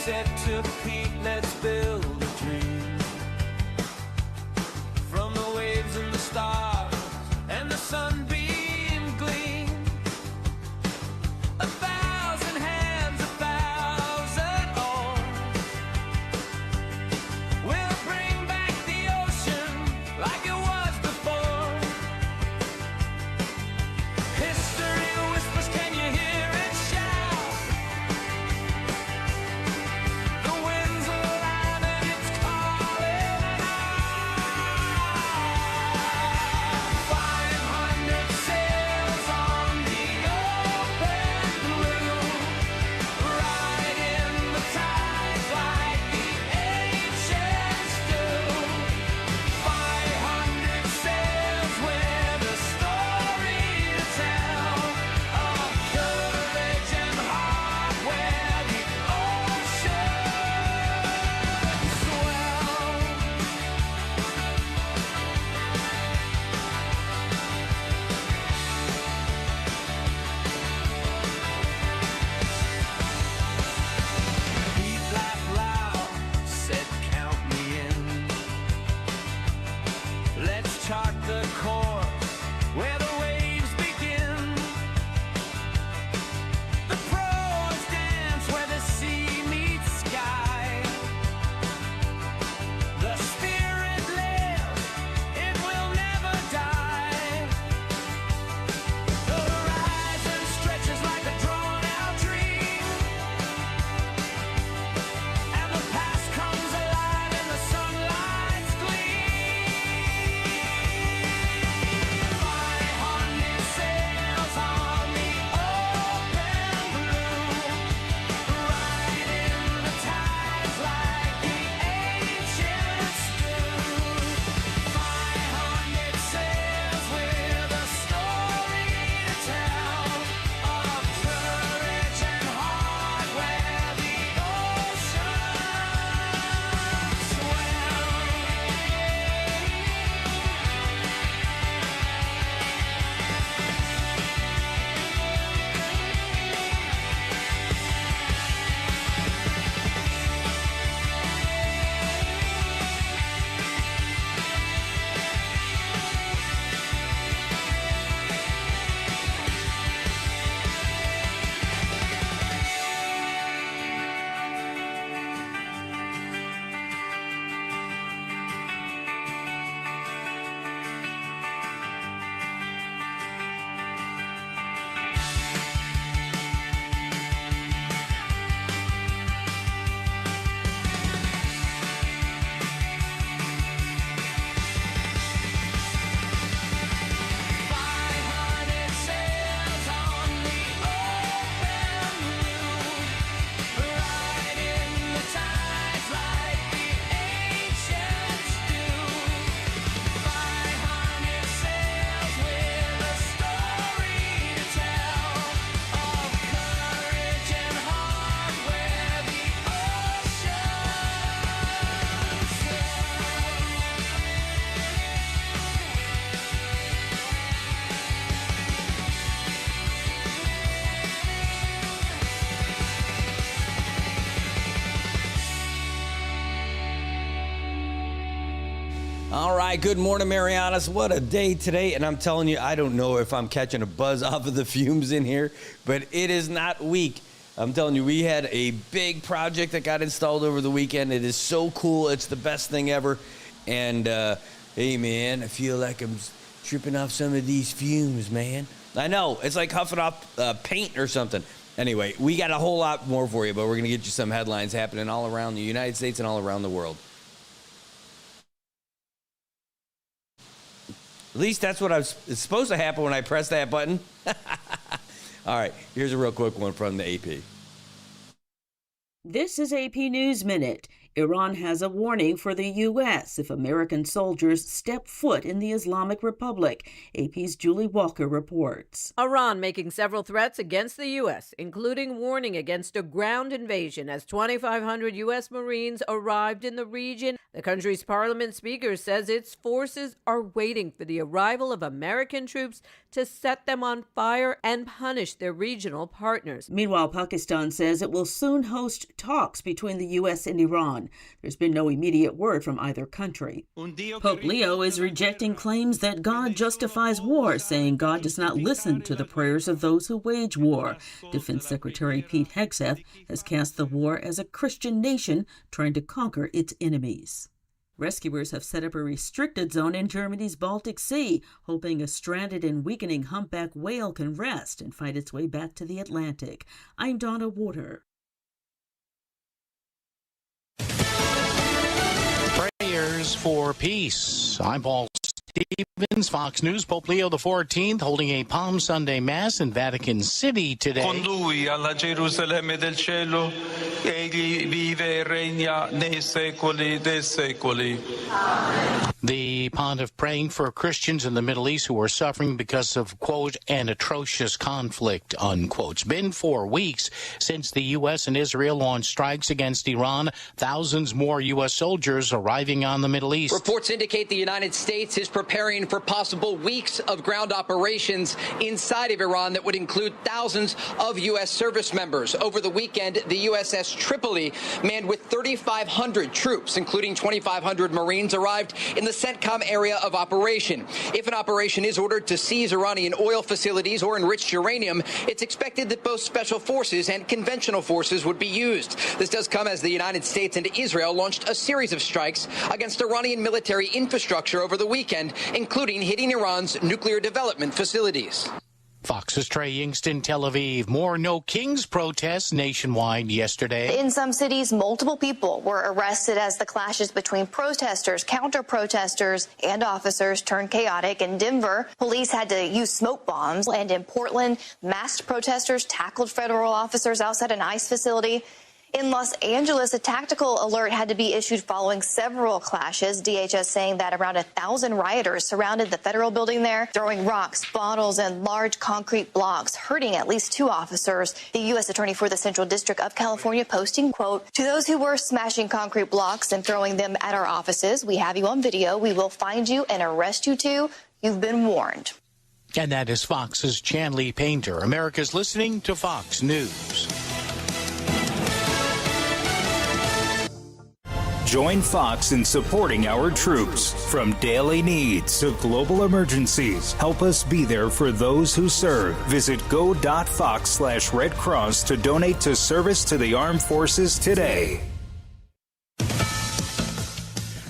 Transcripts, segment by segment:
said to Pete, let's build a dream. From the waves and the stars and the sunbeam gleam. 1,000 hands, 1,000 arms. We'll bring back the ocean like it was before. History whispers, can you hear it shout? The winds are alive and it's calling out. 500 sails on the open blue, riding the tides like the ancients do. 500 sails with a story to tell of courage and heart where the oceans swell. Pete laughed loud, said count me in. Let's chart the course where the waves begin. The pros dance where the sea meets sky. The spirit lives, it will never die. The horizon stretches like a drawn-out dream, and the past comes alive in the sunlight's gleam. 500 sails on the open blue, riding the tides like the ancients do. 500 sails with a story to tell of courage and heart where the oceans swell. All right, good morning, Marianas. What a day today. And I'm telling you, I don't know if I'm catching a buzz off of the fumes in here, but it is not weak. I'm telling you, we had a big project that got installed over the weekend. It is so cool. It's the best thing ever. And, hey, man, I feel like I'm tripping off some of these fumes, man. I know. It's like huffing off paint or something. Anyway, we got a whole lot more for you, but we're going to get you some headlines happening all around the United States and all around the world. At least that's what it's supposed to happen when I press that button. All right, here's a real quick one from the AP. This is AP News Minute. Iran has a warning for the U.S. if American soldiers step foot in the Islamic Republic. AP's Julie Walker reports. Iran making several threats against the U.S., including warning against a ground invasion as 2,500 U.S. Marines arrived in the region. The country's parliament speaker says its forces are waiting for the arrival of American troops to set them on fire and punish their regional partners. Meanwhile, Pakistan says it will soon host talks between the U.S. and Iran. There's been no immediate word from either country. Pope Leo is rejecting claims that God justifies war, saying God does not listen to the prayers of those who wage war. Defense Secretary Pete Hegseth has cast the war as a Christian nation trying to conquer its enemies. Rescuers have set up a restricted zone in Germany's Baltic Sea, hoping a stranded and weakening humpback whale can rest and fight its way back to the Atlantic. I'm Donna Water. Prayers for peace. I'm Paul Stevens, Fox News. Pope Leo XIV holding a Palm Sunday Mass in Vatican City today. Con lui alla Gerusalemme del cielo, egli vive e regna nei secoli dei secoli. The pontiff praying for Christians in the Middle East who are suffering because of, quote, an atrocious conflict, unquote. It's been 4 weeks since the U.S. and Israel launched strikes against Iran. Thousands more U.S. soldiers arriving on the Middle East. Reports indicate the United States is preparing for possible weeks of ground operations inside of Iran that would include thousands of U.S. service members. Over the weekend, the USS Tripoli, manned with 3,500 troops, including 2,500 Marines, arrived in the CENTCOM area of operation. If an operation is ordered to seize Iranian oil facilities or enriched uranium, it's expected that both special forces and conventional forces would be used. This does come as the United States and Israel launched a series of strikes against Iranian military infrastructure over the weekend, including hitting Iran's nuclear development facilities. Fox's Trey Yingston, Tel Aviv. More No Kings protests nationwide yesterday. In some cities, multiple people were arrested as the clashes between protesters, counter-protesters, and officers turned chaotic. In Denver, police had to use smoke bombs. And in Portland, masked protesters tackled federal officers outside an ICE facility. In Los Angeles, a tactical alert had to be issued following several clashes. DHS saying that around 1,000 rioters surrounded the federal building there, throwing rocks, bottles, and large concrete blocks, hurting at least 2 officers. The U.S. Attorney for the Central District of California posting, quote, "To those who were smashing concrete blocks and throwing them at our offices, we have you on video. We will find you and arrest you too. You've been warned." And that is Fox's Chanley Painter. America's listening to Fox News. Join Fox in supporting our troops. From daily needs to global emergencies, help us be there for those who serve. Visit go.fox/Red Cross to donate to service to the armed forces today.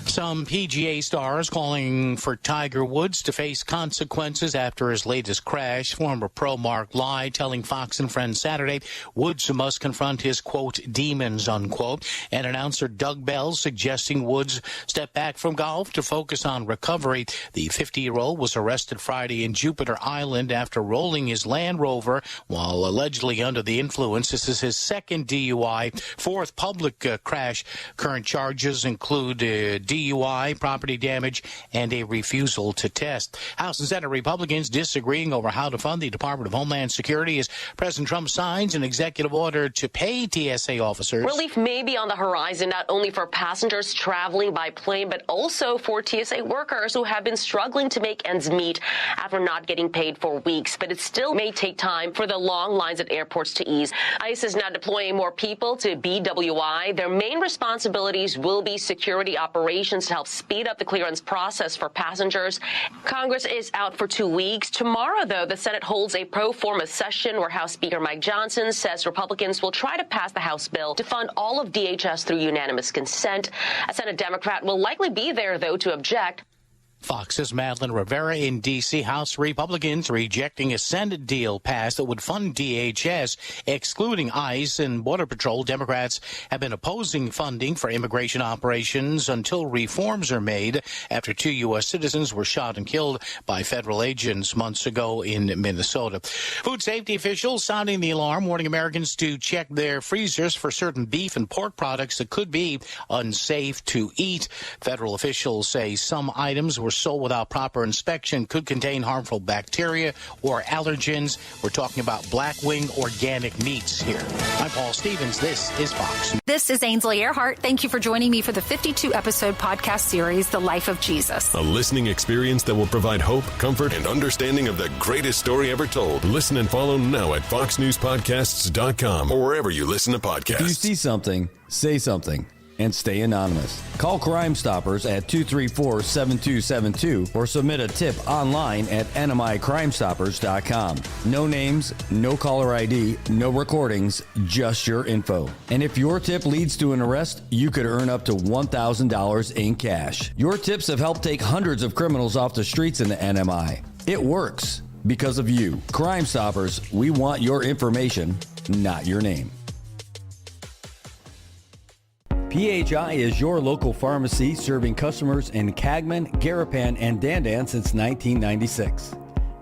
Some PGA stars calling for Tiger Woods to face consequences after his latest crash. Former pro Mark Lai telling Fox and Friends Saturday Woods must confront his, quote, demons, unquote. And announcer Doug Bell suggesting Woods step back from golf to focus on recovery. The 50-year-old was arrested Friday in Jupiter Island after rolling his Land Rover while allegedly under the influence. This is his second DUI, 4th public crash. Current charges include DUI, property damage, and a refusal to test. House and Senate Republicans disagreeing over how to fund the Department of Homeland Security as President Trump signs an executive order to pay TSA officers. Relief may be on the horizon, not only for passengers traveling by plane, but also for TSA workers who have been struggling to make ends meet after not getting paid for weeks. But it still may take time for the long lines at airports to ease. ICE is now deploying more people to BWI. Their main responsibilities will be security operations to help speed up the clearance process for passengers. Congress is out for 2 weeks. Tomorrow, though, the Senate holds a pro forma session where House Speaker Mike Johnson says Republicans will try to pass the House bill to fund all of DHS through unanimous consent. A Senate Democrat will likely be there, though, to object. Fox's Madeline Rivera in D.C. House Republicans rejecting a Senate deal passed that would fund DHS, excluding ICE and Border Patrol. Democrats have been opposing funding for immigration operations until reforms are made after 2 U.S. citizens were shot and killed by federal agents months ago in Minnesota. Food safety officials sounding the alarm, warning Americans to check their freezers for certain beef and pork products that could be unsafe to eat. Federal officials say some items were sold without proper inspection, could contain harmful bacteria or allergens. We're talking about Blackwing organic meats here. I'm Paul Stevens. This is Fox. This is Ainsley Earhart. Thank you for joining me for the 52-episode podcast series, The Life of Jesus. A listening experience that will provide hope, comfort, and understanding of the greatest story ever told. Listen and follow now at foxnewspodcasts.com or wherever you listen to podcasts. If you see something, say something. And stay anonymous. Call Crime Stoppers at 234-7272 or submit a tip online at NMICrimestoppers.com. No names, no caller ID, no recordings, just your info. And if your tip leads to an arrest, you could earn up to $1,000 in cash. Your tips have helped take hundreds of criminals off the streets in the NMI. It works because of you. Crime Stoppers, we want your information, not your name. PHI is your local pharmacy serving customers in Cagman, Garapan, and Dandan since 1996.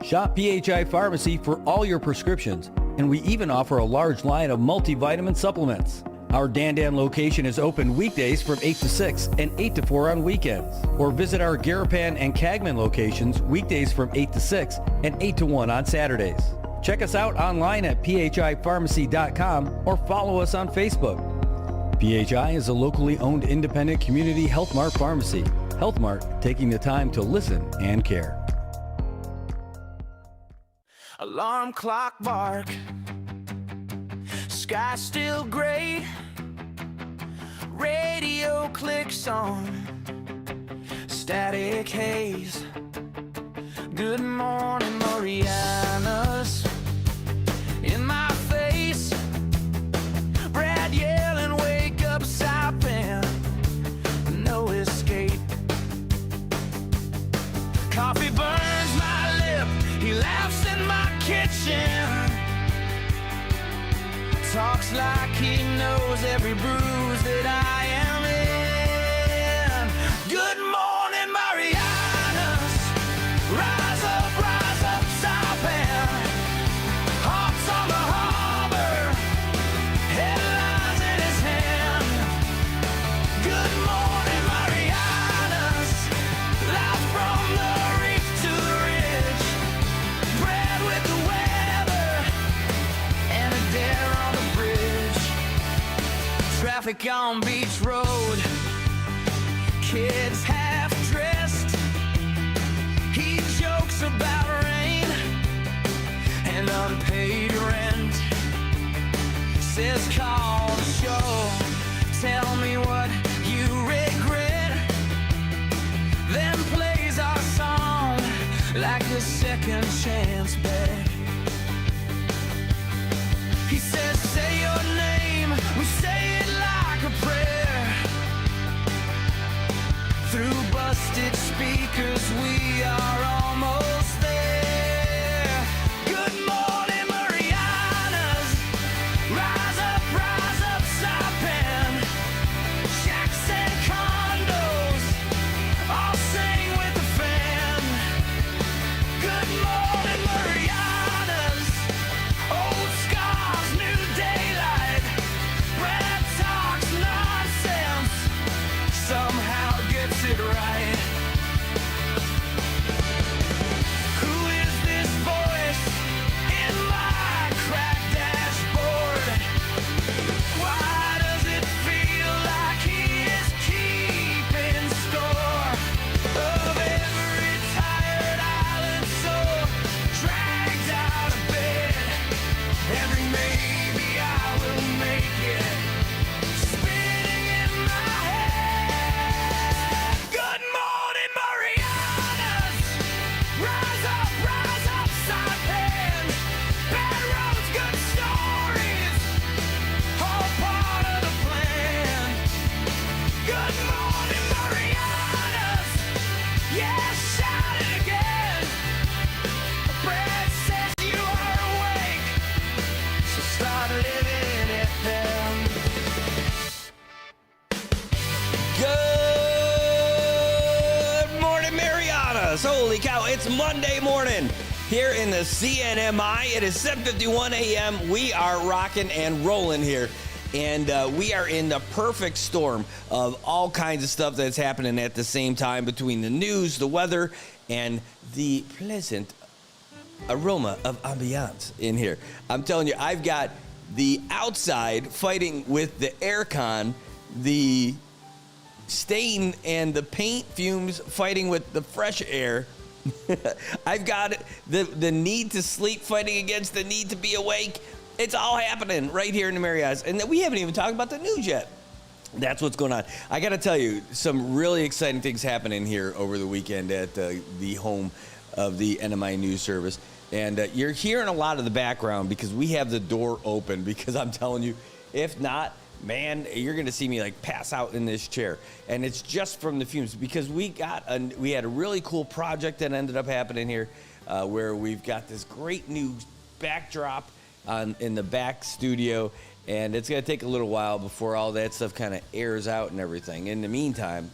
Shop PHI Pharmacy for all your prescriptions, and we even offer a large line of multivitamin supplements. Our Dandan location is open weekdays from 8 to 6 and 8 to 4 on weekends. Or visit our Garapan and Cagman locations weekdays from 8 to 6 and 8 to 1 on Saturdays. Check us out online at phipharmacy.com or follow us on Facebook. PHI is a locally owned independent community Health Mart pharmacy. Health Mart, taking the time to listen and care. Alarm clock bark, sky still gray, radio clicks on, static haze. Good morning, Marianas, in my face, Brad yelling, wake up, Saipan, no escape. Coffee burns my lip, he laughs in my kitchen, talks like he knows every bruise that I am in. Good morning, Marianas, rise up, Saipan, hops on the harbor, headlines in his hand. Good morning, Marianas, live from the reef to the ridge, bread with the weather, and a dare on the bridge. Traffic on Beach Road, kids half dressed. He jokes about rain and unpaid rent. Says call the show, tell me what you regret. Then plays our song like a second chance bet. He says, say your name, we say it like a prayer. Through busted speakers, we are almost there. Good morning, Marianas, rise up, Saipan. Shacks and condos, all sing with the fan. Good morning, Marianas, old scars, new daylight. Brad talks nonsense, somehow gets it right. Good morning, Marianas. Holy cow, it's Monday morning here in the CNMI. It is 7:51 a.m. We are rocking and rolling here. And we are in the perfect storm of all kinds of stuff that's happening at the same time between the news, the weather, and the pleasant aroma of ambiance in here. I'm telling you, I've got the outside fighting with the aircon, the stain and the paint fumes fighting with the fresh air. I've got the need to sleep fighting against the need to be awake. It's all happening right here in the Marianas. And we haven't even talked about the news yet. That's what's going on. I got to tell you, some really exciting things happening here over the weekend at the home of the NMI News Service. And you're hearing a lot of the background because we have the door open, because I'm telling you, if not, man, you're going to see me like pass out in this chair. And it's just from the fumes, because we had a really cool project that ended up happening here where we've got this great new backdrop in the back studio, and it's going to take a little while before all that stuff kind of airs out and everything. In the meantime,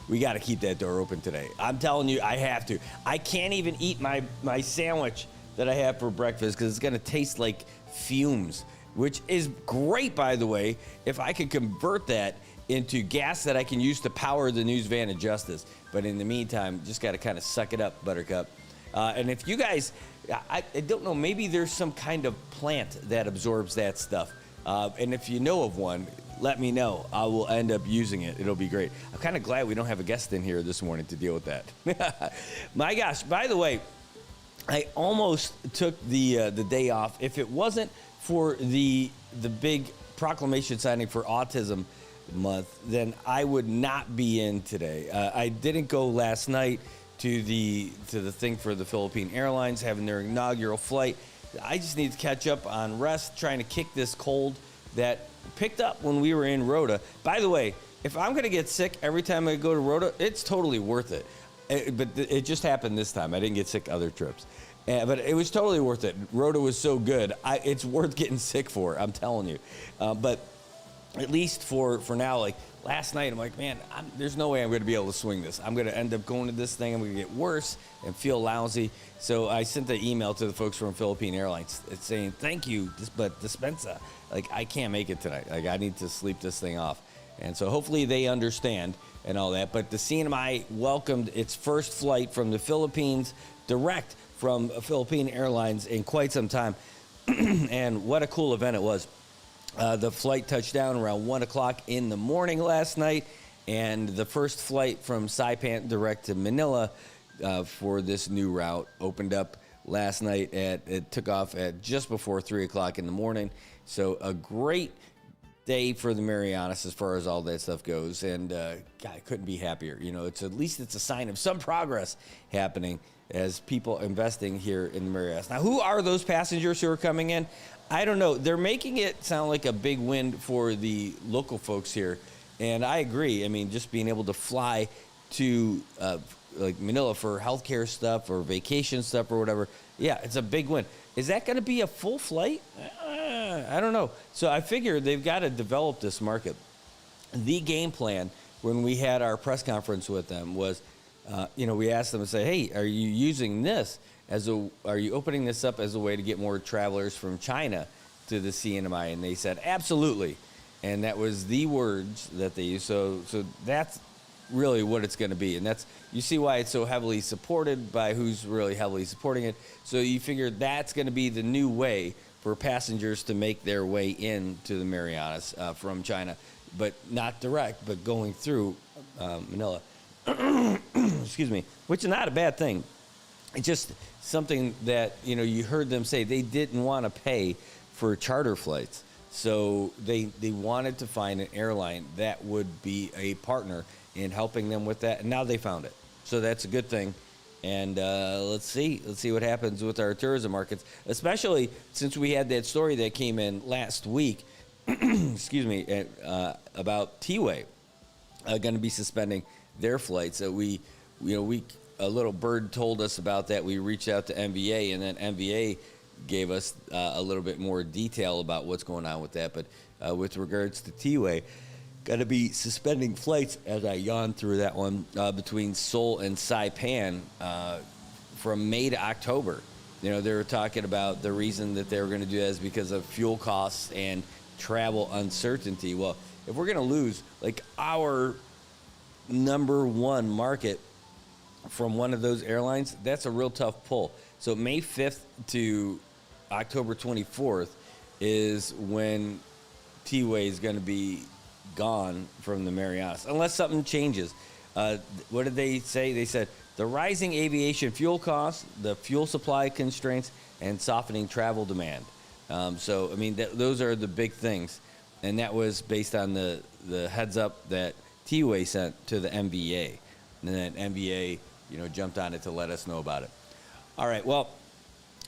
we got to keep that door open today. I'm telling you, I have to. I can't even eat my sandwich that I have for breakfast because it's going to taste like fumes, which is great, by the way, if I could convert that into gas that I can use to power the news van of justice. But in the meantime, just got to kind of suck it up, Buttercup. And if you guys, I don't know, maybe there's some kind of plant that absorbs that stuff. And if you know of one, let me know. I will end up using it. It'll be great. I'm kind of glad we don't have a guest in here this morning to deal with that. My gosh, by the way, I almost took the day off. If it wasn't for the big proclamation signing for Autism Month, then I would not be in today. I didn't go last night to the thing for the Philippine Airlines having their inaugural flight. I just need to catch up on rest, trying to kick this cold that picked up when we were in Rota. By the way, if I'm going to get sick every time I go to Rota, it's totally worth it. But it just happened this time. I didn't get sick other trips. But it was totally worth it. Rota was so good. It's worth getting sick for, I'm telling you. But at least for now, like last night, I'm like, man, there's no way I'm going to be able to swing this. I'm going to end up going to this thing. I'm going to get worse and feel lousy. So I sent an email to the folks from Philippine Airlines saying, thank you, but dispensa. Like, I can't make it tonight. Like, I need to sleep this thing off. And so hopefully they understand and all that. But the CNMI welcomed its first flight from the Philippines, direct from Philippine Airlines in quite some time. And what a cool event it was. The flight touched down around 1 o'clock in the morning last night, and the first flight from Saipan direct to Manila for this new route opened up last night. It took off at just before 3 o'clock in the morning. So a great day for the Marianas as far as all that stuff goes, and God, I couldn't be happier. You know, at least it's a sign of some progress happening as people investing here in the Marianas. Now, who are those passengers who are coming in? I don't know. They're making it sound like a big win for the local folks here, and I agree. I mean, just being able to fly to like Manila for healthcare stuff or vacation stuff or whatever, yeah, it's a big win. Is that going to be a full flight? I don't know. So I figure they've got to develop this market. The game plan when we had our press conference with them was, we asked them to say, hey, are you using this are you opening this up as a way to get more travelers from China to the CNMI? And they said, absolutely. And that was the words that they used. So that's really what it's going to be. And you see why it's so heavily supported by who's really heavily supporting it. So you figure that's going to be the new way for passengers to make their way into the Marianas from China, but not direct, but going through Manila. Excuse me, which is not a bad thing. It's just something that, you heard them say they didn't want to pay for charter flights. So they wanted to find an airline that would be a partner in helping them with that. And now they found it. So that's a good thing. And let's see what happens with our tourism markets, especially since we had that story that came in last week, excuse me, about T-Way going to be suspending their flights. A little bird told us about that. We reached out to MVA, and then MVA gave us a little bit more detail about what's going on with that. But with regards to T-Way, going to be suspending flights, as I yawned through that one, between Seoul and Saipan from May to October. You know, they were talking about the reason that they were going to do that is because of fuel costs and travel uncertainty. Well, if we're going to lose, like, our number one market from one of those airlines, that's a real tough pull. So May 5th to October 24th is when T-Way is going to be gone from the Marianas, unless something changes. What did they say? They said the rising aviation fuel costs, the fuel supply constraints, and softening travel demand. So, I mean, those are the big things. And that was based on the heads up that T-Way sent to the NBA. And then NBA, you know, jumped on it to let us know about it. All right, well,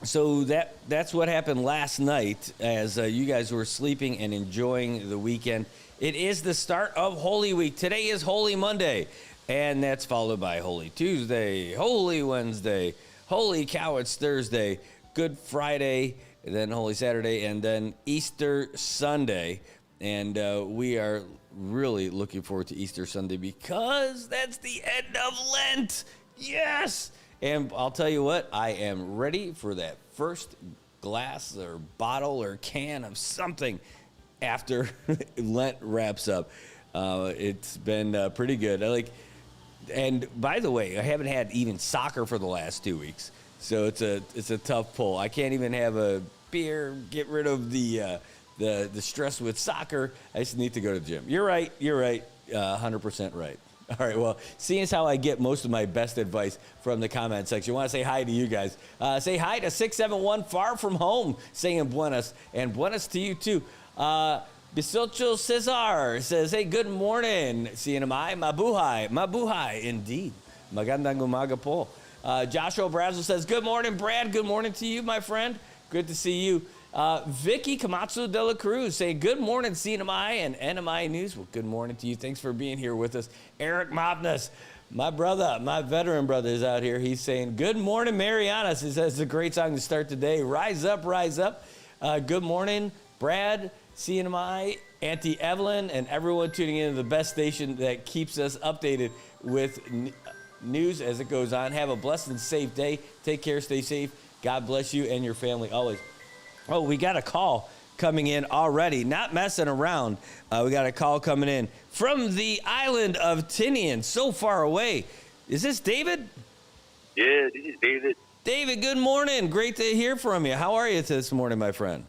so that's what happened last night as you guys were sleeping and enjoying the weekend. It is the start of Holy Week. Today is Holy Monday, and that's followed by Holy Tuesday, Holy Wednesday, Holy Cow, it's Thursday, Good Friday, and then Holy Saturday, and then Easter Sunday. And we are really looking forward to Easter Sunday because that's the end of Lent. Yes! And I'll tell you what, I am ready for that first glass or bottle or can of something after Lent wraps up. It's been pretty good. And by the way, I haven't had even soccer for the last 2 weeks, so it's a tough pull. I can't even have a beer, get rid of the stress with soccer. I just need to go to the gym. You're right, 100% right. All right, well, seeing as how I get most of my best advice from the comment section, I want to say hi to you guys. Say hi to 671 Far From Home, saying buenas, and buenas to you too. Bisocho Cesar says, hey, good morning, CNMI, mabuhay, indeed. Magandang umaga po. Joshua Brazel says, good morning, Brad, good morning to you, my friend. Good to see you. Vicky Kamatsu de la Cruz saying, good morning, CNMI and NMI News. Well, good morning to you. Thanks for being here with us. Eric Mopness, my brother, my veteran brother is out here. He's saying, good morning, Marianas. He says it's a great song to start the day. Rise up, rise up. Good morning, Brad, CNMI, Auntie Evelyn, and everyone tuning in to the best station that keeps us updated with news as it goes on. Have a blessed and safe day. Take care, stay safe. God bless you and your family always. Oh, we got a call coming in already. Not messing around. We got a call coming in from the island of Tinian, so far away. Is this David? Yeah, this is David. David, good morning. Great to hear from you. How are you this morning, my friend?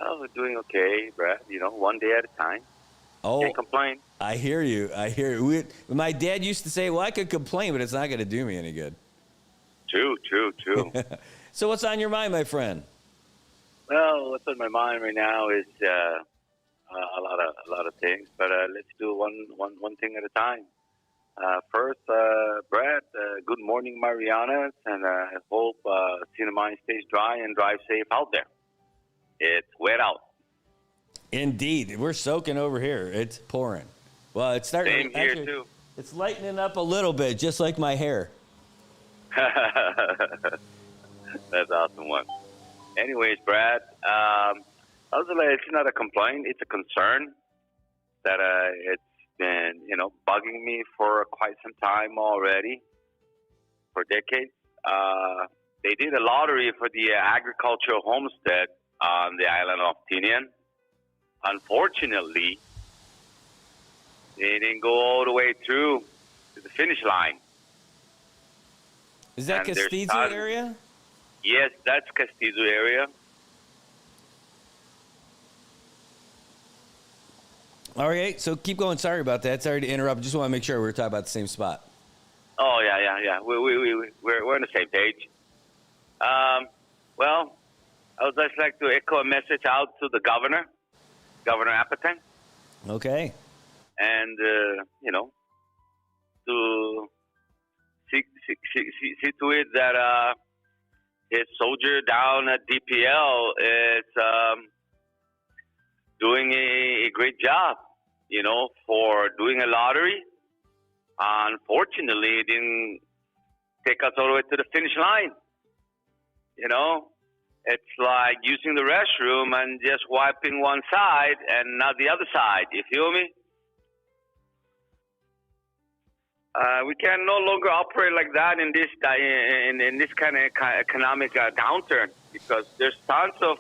Oh, we're doing okay, Brad. You know, one day at a time. Oh, can't complain. I hear you. My dad used to say, well, I could complain, but it's not going to do me any good. True. So what's on your mind, my friend? Well, what's on my mind right now is a lot of things, but let's do one thing at a time. First, Brad, good morning, Marianas, and I hope CNMI stays dry and drive safe out there. It's wet out. Indeed, we're soaking over here. It's pouring. Well, it's starting. Same here too. It's lightening up a little bit, just like my hair. That's awesome one. Anyways, Brad, it's not a complaint. It's a concern that it's been, bugging me for quite some time already, for decades. They did a lottery for the agricultural homestead on the island of Tinian. Unfortunately, they didn't go all the way through to the finish line. Is that Castizo area? Yes, that's Castizo area. All right, so keep going. Sorry about that. Sorry to interrupt. Just want to make sure we're talking about the same spot. Oh, yeah. We're on the same page. Well, I would just like to echo a message out to the Governor Apatan. Okay. And, to see to it that his soldier down at DPL is doing a great job, for doing a lottery. Unfortunately, it didn't take us all the way to the finish line. It's like using the restroom and just wiping one side and not the other side. You feel me? We can no longer operate like that in this kind of economic downturn, because there's tons of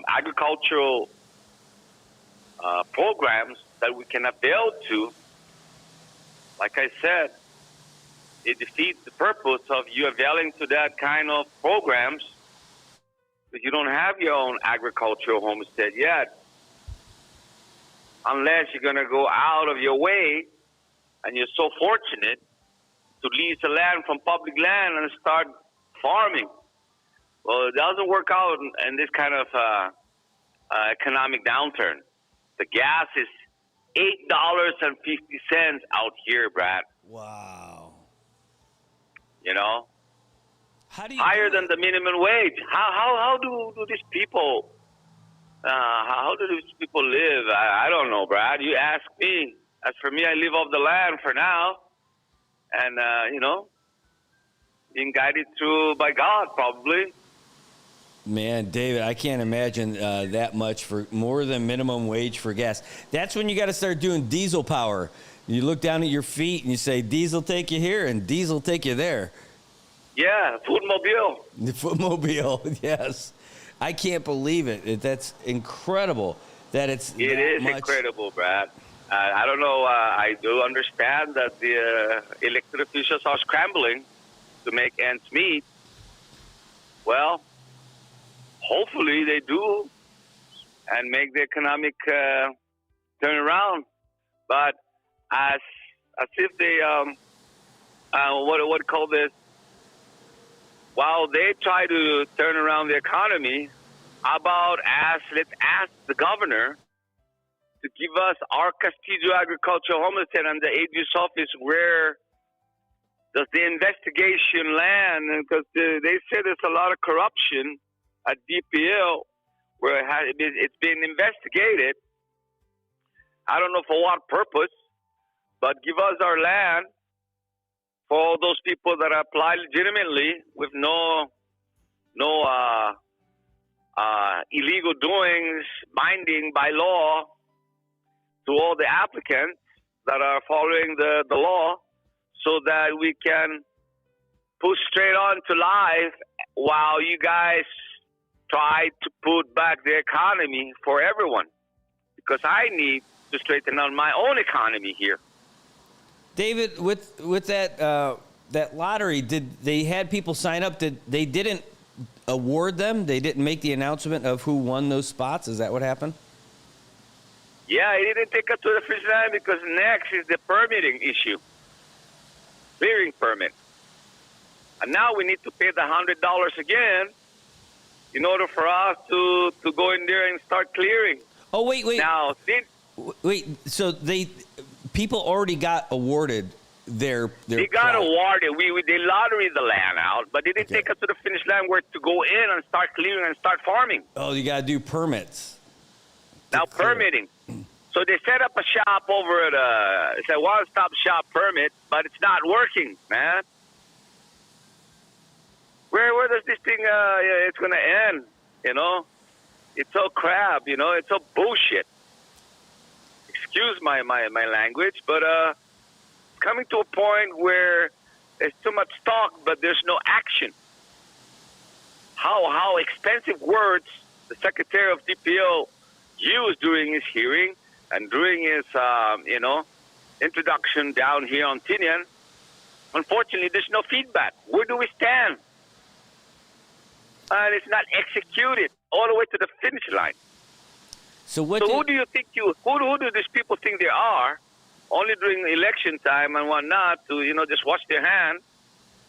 agricultural programs that we can avail to. Like I said, it defeats the purpose of you availing to that kind of programs because you don't have your own agricultural homestead yet, unless you're going to go out of your way and you're so fortunate to lease the land from public land and start farming. Well, it doesn't work out in this kind of economic downturn. The gas is $8.50 out here, Brad. Wow. You know, how do you higher than the minimum wage. How do these people? How do these people live? I don't know, Brad. You ask me. As for me, I live off the land for now, and you know, being guided through by God, probably. Man, David, I can't imagine that much for more than minimum wage for gas. That's when you got to start doing diesel power. You look down at your feet and you say, diesel take you here and diesel take you there. Yeah, footmobile. The footmobile, yes. I can't believe it. That's incredible that it's It is incredible, Brad. I don't know. I do understand that the elected officials are scrambling to make ends meet. Well, hopefully they do and make the economic turn around. But as if they what call this? While they try to turn around the economy, let's ask the governor to give us our Castillo Agricultural Homestead and the AG's office. Where does the investigation land? Because they say there's a lot of corruption at DPL where it's been investigated. I don't know for what purpose, but give us our land for all those people that apply legitimately with no illegal doings binding by law to all the applicants that are following the law, so that we can push straight on to life while you guys try to put back the economy for everyone, because I need to straighten out my own economy here. David, with that lottery, did they had people sign up? They didn't award them? They didn't make the announcement of who won those spots? Is that what happened? Yeah, it didn't take us to the finish line because next is the permitting issue, clearing permit, and now we need to pay the $100 again in order for us to go in there and start clearing. Oh, wait. Now, so people already got awarded their They got awarded. They lotteried the land out, but they didn't take us to the finish line where to go in and start clearing and start farming. Oh, you got to do permits. Now, permitting. So they set up a shop over at it's a one-stop shop permit, but it's not working, man. Where does this thing, it's going to end, you know? It's so crap, you know? It's so bullshit. Excuse my language, but coming to a point where there's too much talk, but there's no action. How expensive words the Secretary of DPL used during his hearing and during his, introduction down here on Tinian. Unfortunately, there's no feedback. Where do we stand? And it's not executed all the way to the finish line. So who do you think who do these people think they are? Only during election time and whatnot to, just wash their hands,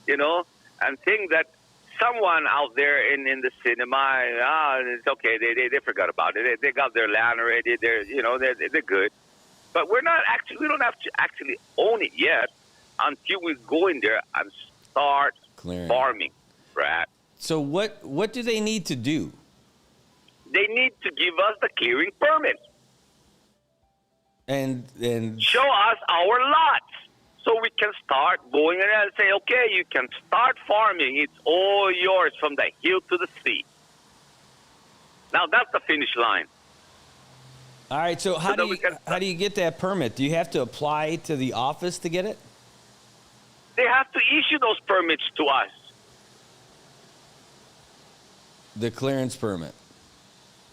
and think that someone out there in the cinema, it's okay, they forgot about it. They got their land already. They're good. But we don't have to actually own it yet until we go in there and start farming, Brad. So what do they need to do? They need to give us the clearing permit. And show us our lots so we can start going in and say, okay, you can start farming. It's all yours from the hill to the sea. Now that's the finish line. All right, so how do you get that permit? Do you have to apply to the office to get it? They have to issue those permits to us. The clearance permit.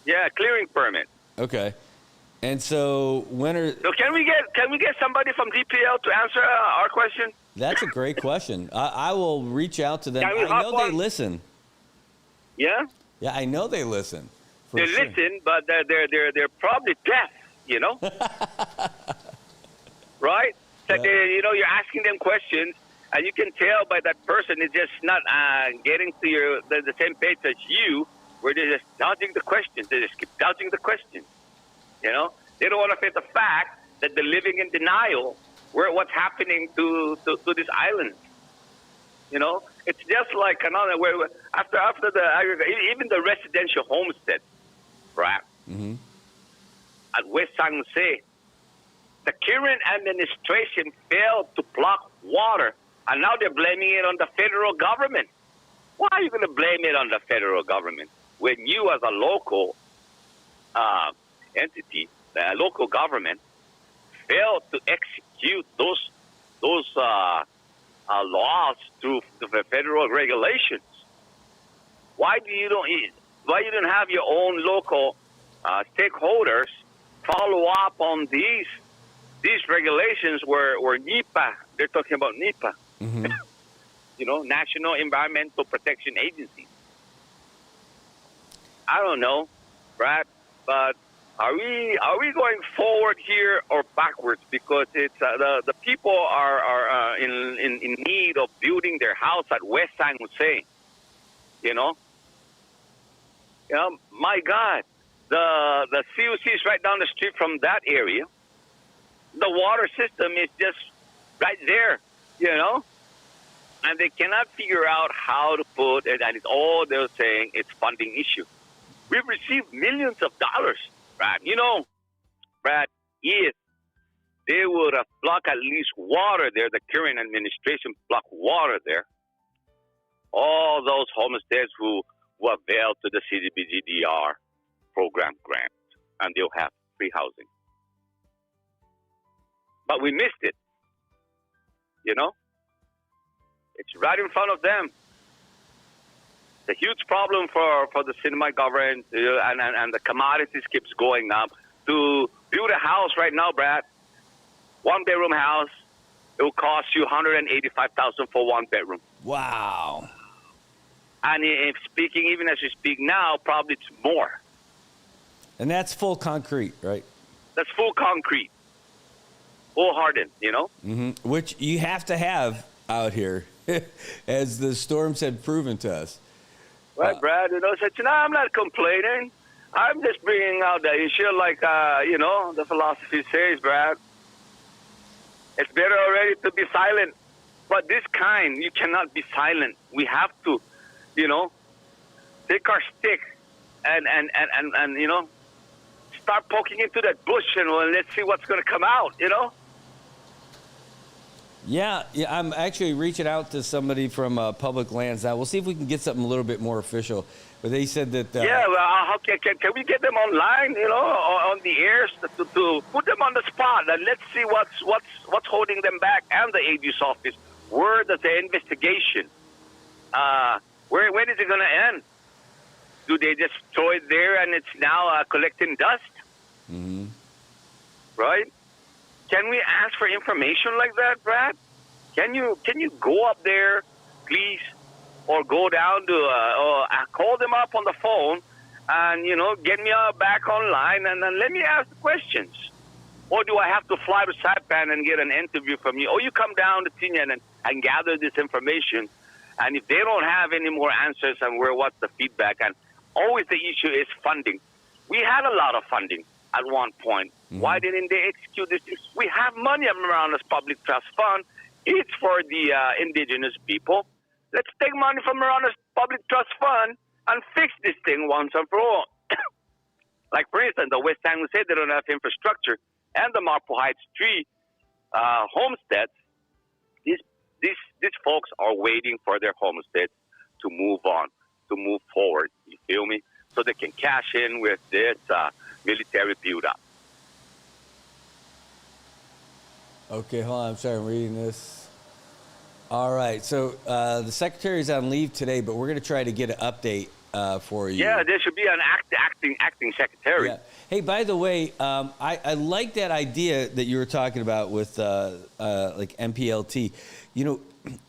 Yeah, clearing permit. Okay. And so when are? So can we get somebody from DPL to answer our question? That's a great question. I will reach out to them. Can we I know hop they on? listen. Yeah. Yeah, I know they listen. They listen, but they're probably deaf. You know. Right? That you're asking them questions, and you can tell by that person is just not getting to the same page as you, where they're just dodging the questions. They just keep dodging the questions. You know, they don't want to face the fact that they're living in denial where what's happening to this island. You know, it's just like another where after even the residential homestead, right? Mm-hmm. At West San Jose, the current administration failed to block water, and now they're blaming it on the federal government. Why are you going to blame it on the federal government when you, as a local entity, the local government, failed to execute those laws through the federal regulations? Why you don't have your own local stakeholders follow up on these regulations where NEPA, they're talking about NEPA, mm-hmm. you know, National Environmental Protection Agency. I don't know, Brad, but are we going forward here or backwards? Because it's the people are in need of building their house at West San Jose. You know, my God, the COC is right down the street from that area. The water system is just right there, you know, and they cannot figure out how to put it. And it's all they're saying it's funding issue. We've received millions of dollars, Brad. You know, Brad, if they would have blocked at least water there, the current administration blocked water there, all those homesteads who avail to the CDBGDR program grant, and they'll have free housing. But we missed it, you know? It's right in front of them. It's a huge problem for the cinema government, and the commodities keeps going up. To build a house right now, Brad, one-bedroom house, it will cost you $185,000 for one bedroom. Wow. And even as we speak now, probably it's more. And that's full concrete, right? That's full concrete. Full hardened, you know? Mm-hmm. Which you have to have out here, as the storms had proven to us. Right, Brad, I'm not complaining. I'm just bringing out the issue like, the philosophy says, Brad. It's better already to be silent. But this kind, you cannot be silent. We have to, take our stick and start poking into that bush and let's see what's going to come out, Yeah, I'm actually reaching out to somebody from Public Lands now. We'll see if we can get something a little bit more official. But they said that... how can we get them online, on the air to put them on the spot and let's see what's holding them back and the AG's office. Where does the investigation? When is it going to end? Do they just throw it there and it's now collecting dust? Mm-hmm. Right? Can we ask for information like that, Brad? Can you go up there, please, or go down to call them up on the phone and get me back online and then let me ask the questions? Or do I have to fly to Saipan and get an interview from you? Or you come down to Tinian and gather this information, and if they don't have any more answers and what's the feedback, and always the issue is funding. We had a lot of funding at one point. Mm-hmm. Why didn't they execute this? We have money around this public trust fund. It's for the indigenous people. Let's take money from around this public trust fund and fix this thing once and for all. Like, for instance, the West San Jose, they don't have infrastructure, and the Marpo Heights 3 homesteads, these folks are waiting for their homesteads to move on, to move forward. You feel me? So they can cash in with this military build-up. Okay, hold on. I'm sorry, I'm reading this. All right, so the secretary's on leave today, but we're going to try to get an update for you. Yeah, there should be an acting secretary. Yeah. Hey, by the way, I like that idea that you were talking about with like MPLT. You know,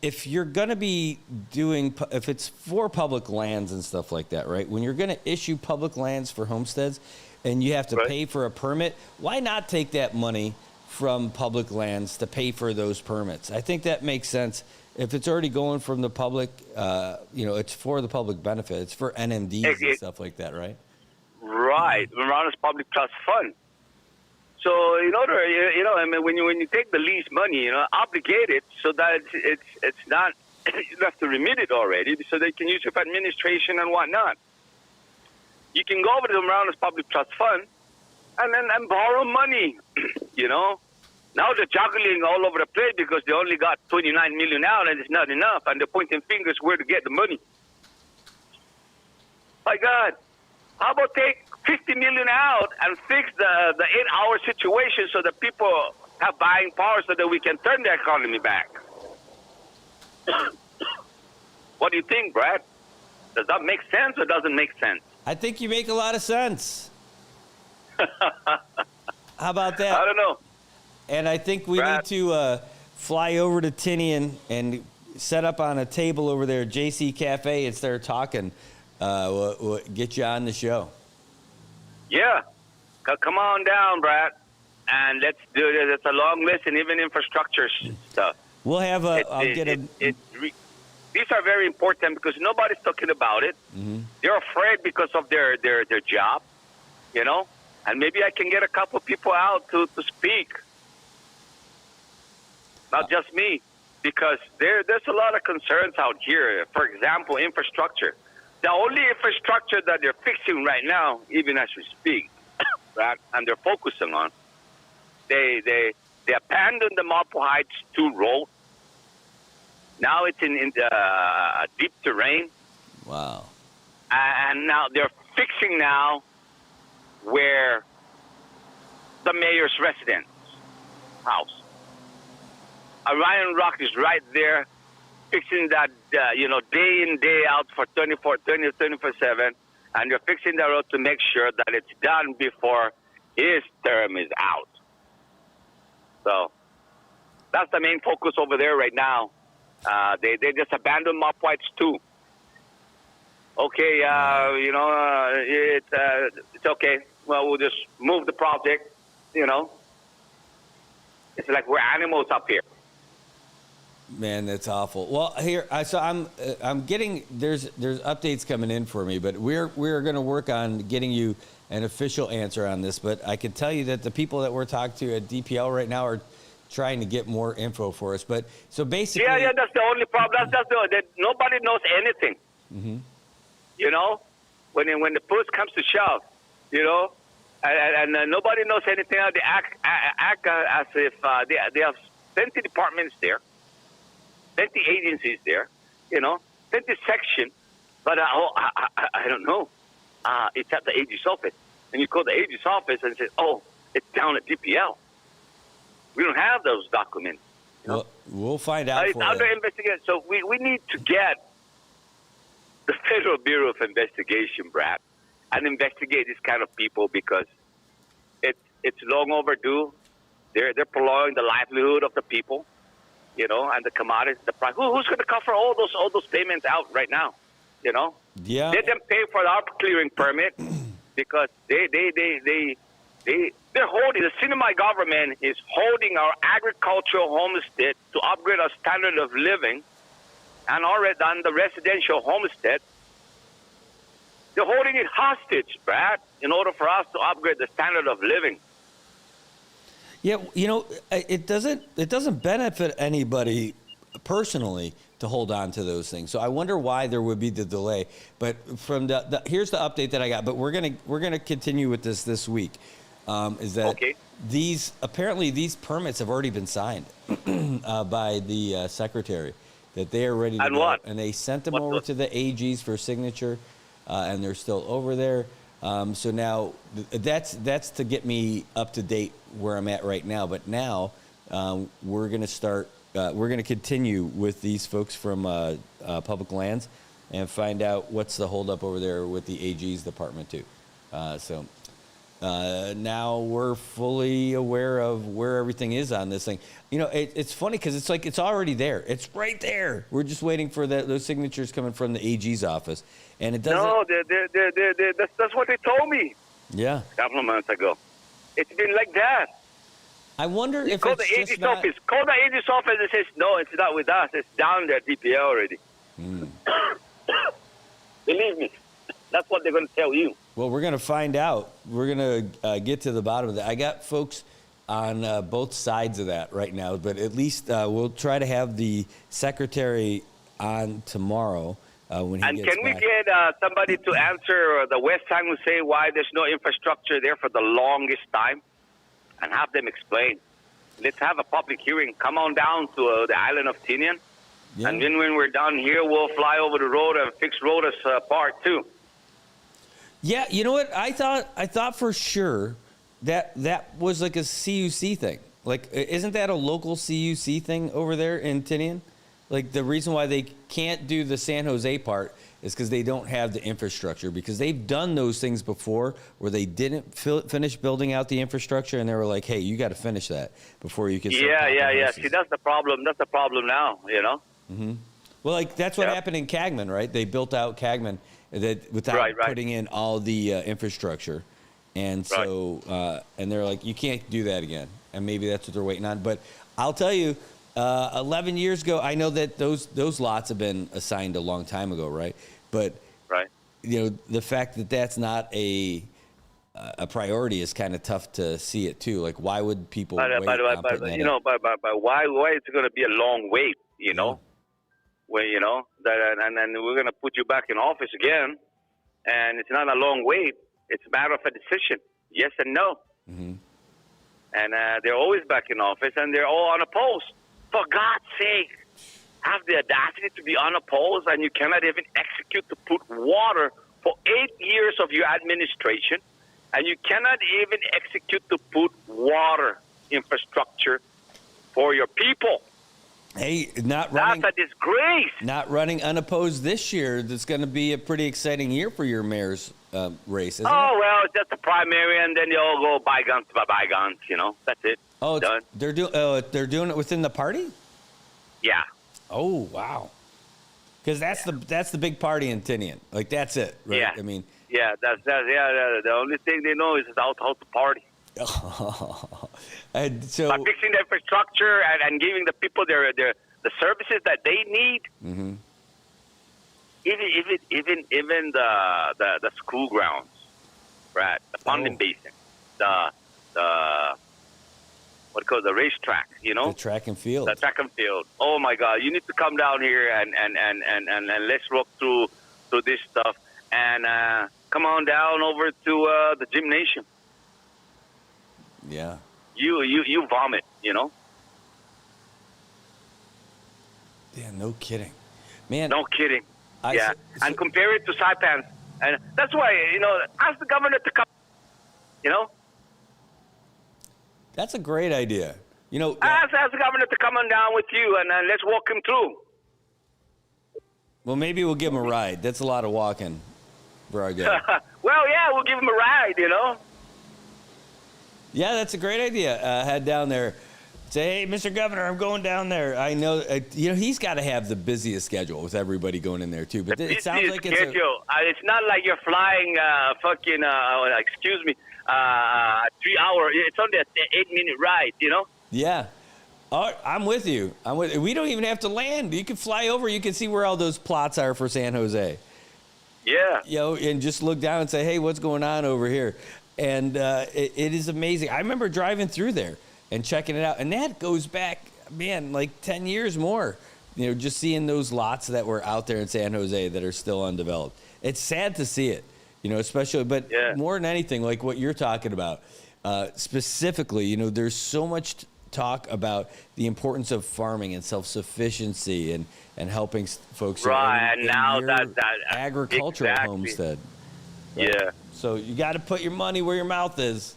if you're going to be doing, if it's for public lands and stuff like that, right? When you're going to issue public lands for homesteads and you have to pay for a permit, why not take that money from public lands to pay for those permits? I think that makes sense. If it's already going from the public, you know, it's for the public benefit. It's for NMDs and stuff like that, right? Right, Marianas Public Trust Fund. So in order, you know, I mean, when you take the lease money, you know, obligate it so that it's not you have to remit it already, so they can use it for administration and whatnot. You can go over to the Marianas Public Trust Fund and borrow money, you know. Now they're juggling all over the place because they only got 29 million out and it's not enough, and they're pointing fingers where to get the money. My God, how about take 50 million out and fix the 8-hour situation so that people have buying power so that we can turn the economy back? What do you think, Brad? Does that make sense or doesn't make sense? I think you make a lot of sense. How about that? I don't know. And I think we need to fly over to Tinian and set up on a table over there, JC Cafe, and start talking. We'll get you on the show. Yeah. Come on down, Brad, and let's do it. It's a long list and even infrastructure stuff. We'll have these are very important because nobody's talking about it. Mm-hmm. They're afraid because of their job, you know, and maybe I can get a couple people out to speak. Not just me, because there's a lot of concerns out here. For example, infrastructure. The only infrastructure that they're fixing right now, even as we speak, right, and they're focusing on, they abandoned the Mapo Heights 2 road. Now it's in the deep terrain. Wow. And now they're fixing now where the mayor's residence house. Orion Rock is right there, fixing that, day in, day out for 24/7, and they're fixing the road to make sure that it's done before his term is out. So that's the main focus over there right now. They just abandoned Mop Whites too. Okay, it's okay. Well, we'll just move the project. You know, it's like we're animals up here. Man, that's awful. Well, here, I'm getting there's updates coming in for me, but we're going to work on getting you an official answer on this. But I can tell you that the people that we're talking to at DPL right now are trying to get more info for us. But so basically, yeah, that's the only problem. That nobody knows anything. Mm-hmm. You know, when the push comes to shove, you know, and nobody knows anything. They act as if they have plenty departments there. 20 agencies there, you know, 20 section, but I don't know. It's at the AG's office. And you call the AG's office and say, oh, it's down at DPL. We don't have those documents. You know? Well, we'll find out. It's under investigation. So we need to get the Federal Bureau of Investigation, Brad, and investigate this kind of people because it's long overdue. They're prolonging the livelihood of the people. You know, and the commodities, the price. Who's going to cover all those payments out right now? You know, yeah. Let them pay for our clearing permit because they're holding. The Sinai government is holding our agricultural homestead to upgrade our standard of living, and already on the residential homestead, they're holding it hostage, Brad, in order for us to upgrade the standard of living. Yeah, you know, it doesn't benefit anybody personally to hold on to those things. So I wonder why there would be the delay. But from here's the update that I got. But we're gonna continue with this week. Is that these permits have already been signed by the secretary, that they are ready to go, and they sent them over to the AGs for signature, and they're still over there. So now that's to get me up to date where I'm at right now. But now we're going to start. We're going to continue with these folks from Public Lands and find out what's the holdup over there with the AG's department too. So now we're fully aware of where everything is on this thing. You know, it's funny because it's like it's already there. It's right there. We're just waiting for those signatures coming from the AG's office, and it doesn't. No, that's what they told me. Yeah. A couple of months ago. It's been like that. I wonder if call it's the just AG's not... office. Call the AG's office and says, no, it's not with us. It's down there at DPL already. Believe me. That's what they're going to tell you. Well, we're going to find out. We're going to get to the bottom of that. I got folks on both sides of that right now, but at least we'll try to have the secretary on tomorrow when he gets back. And can we get somebody to answer the West San Jose why there's no infrastructure there for the longest time and have them explain? Let's have a public hearing. Come on down to the island of Tinian. Yeah. And then when we're done here, we'll fly over the road and fix Rhoda's part too. Yeah, you know what? I thought for sure that was like a CUC thing. Like, isn't that a local CUC thing over there in Tinian? Like, the reason why they can't do the San Jose part is because they don't have the infrastructure. Because they've done those things before where they didn't finish building out the infrastructure, and they were like, "Hey, you got to finish that before you can." Yeah. See, that's the problem. That's the problem now. You know. Mm-hmm. Well, like that's what happened in Cagman, right? They built out Cagman without putting in all the infrastructure, and so and they're like, "You can't do that again." And maybe that's what they're waiting on. But I'll tell you. 11 years ago, I know that those lots have been assigned a long time ago, right? But you know, the fact that that's not a priority is kind of tough to see it too. Like, why would people wait on putting that you know, but why is it going to be a long wait? You know, where you know that, and then we're going to put you back in office again, and it's not a long wait. It's a matter of a decision, yes and no. Mm-hmm. And they're always back in office, and they're all unopposed. For God's sake, have the audacity to be unopposed, and you cannot even execute to put water for 8 years of your administration, and you cannot even execute to put water infrastructure for your people. Hey, that's a disgrace. Not running unopposed this year. That's going to be a pretty exciting year for your mayor's race, isn't it? Oh, well, it's just a primary, and then they all go bygones by bygones, you know. That's it. Oh, they're doing it within the party? Yeah. Oh, wow. Because that's the big party in Tinian. Like, that's it, right? Yeah. I mean. Yeah, that's the only thing they know is how to party. And so by fixing the infrastructure and giving the people the services that they need. Mm-hmm. Even the school grounds, right? The ponding basin, the the racetrack, you know? The track and field. The track and field. Oh my God! You need to come down here and let's walk through this stuff and come on down over to the gymnasium. Yeah. You vomit, you know? Yeah, no kidding. Man. No kidding. And compare it to Saipan. And that's why, you know, ask the governor to come, you know? That's a great idea. You know, ask the governor to come on down with you and let's walk him through. Well, maybe we'll give him a ride. That's a lot of walking for our guy. Well, yeah, we'll give him a ride, you know? Yeah, that's a great idea. Head down there. Say, hey, Mr. Governor, I'm going down there. I know, you know, he's got to have the busiest schedule with everybody going in there, too. But it sounds like it's not like you're flying excuse me, 3 hour. It's only an 8-minute ride, you know? Yeah. I'm with you. We don't even have to land. You can fly over. You can see where all those plots are for San Jose. Yeah. You know, and just look down and say, hey, what's going on over here? And it is amazing. I remember driving through there and checking it out. And that goes back, man, like 10 years more. You know, just seeing those lots that were out there in San Jose that are still undeveloped. It's sad to see it, you know, especially, but more than anything, like what you're talking about. Specifically, you know, there's so much talk about the importance of farming and self-sufficiency and helping folks in now that agricultural homestead. Right? Yeah. So you got to put your money where your mouth is.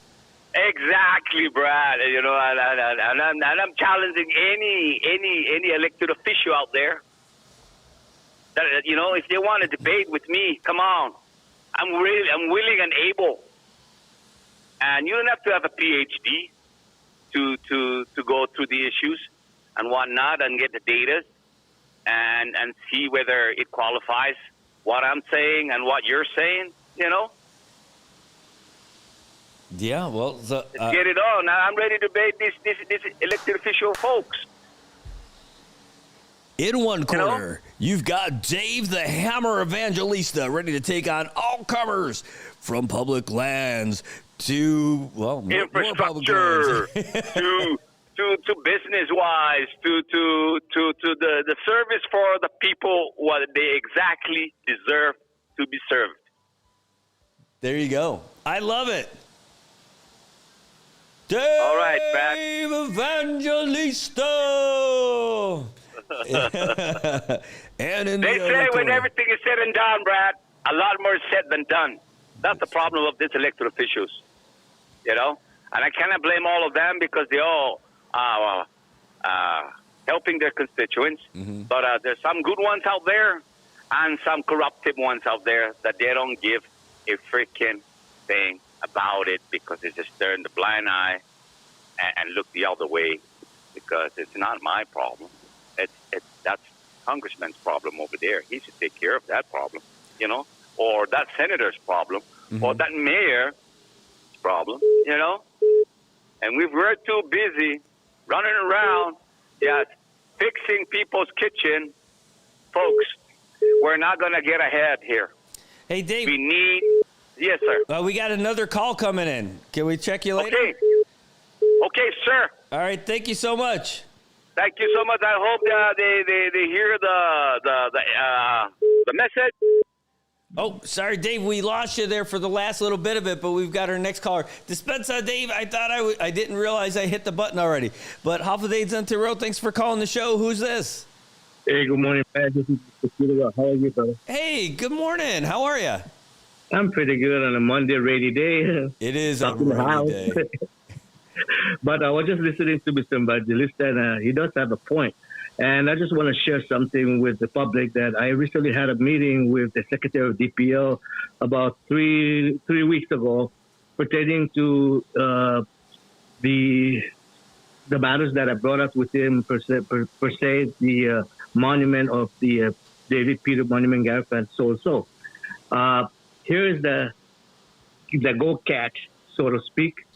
Exactly, Brad. You know, and I'm challenging any elected official out there. That, you know, if they want to debate with me, come on. I'm willing and able. And you don't have to have a PhD to go through the issues and whatnot and get the data and see whether it qualifies what I'm saying and what you're saying, you know? Yeah, well, Let's get it on. Now, I'm ready to debate this elected official folks. In one corner, you've got Dave the Hammer Evangelista ready to take on all comers from public lands to, well, infrastructure, to business wise, to the service for the people what they exactly deserve to be served. There you go. I love it. Dave All right, Brad. Evangelista. And in They the say other when corner. everything is said and done, Brad, a lot more is said than done. That's the problem of these elected officials, you know. And I cannot blame all of them because they all are helping their constituents. Mm-hmm. But there's some good ones out there and some corruptive ones out there that they don't give a freaking thing about it because they just turn the blind eye and look the other way because it's not my problem. That's Congressman's problem over there. He should take care of that problem, you know, or that senator's problem, or that mayor's problem, you know. And we're too busy running around, fixing people's kitchen. Folks, we're not going to get ahead here. Hey, Dave. We need... Yes, sir. We got another call coming in. Can we check you later? Okay, sir. All right. Thank you so much. Thank you so much. I hope they hear the message. Oh, sorry, Dave. We lost you there for the last little bit of it, but we've got our next caller. Dispensa, Dave, I thought I didn't realize I hit the button already. But Hafideh Zentiro, thanks for calling the show. Who's this? Hey, good morning, man. This is Tequila. How are you, brother? Hey, good morning. How are you? I'm pretty good on a Monday rainy day. It is a rainy day. But I was just listening to Mr. Evangelista, and he does have a point. And I just want to share something with the public that I recently had a meeting with the Secretary of DPL about three weeks ago pertaining to the matters that I brought up with him, per se the monument of the David Peter Monument Garfield, so. Here is the go catch, so to speak.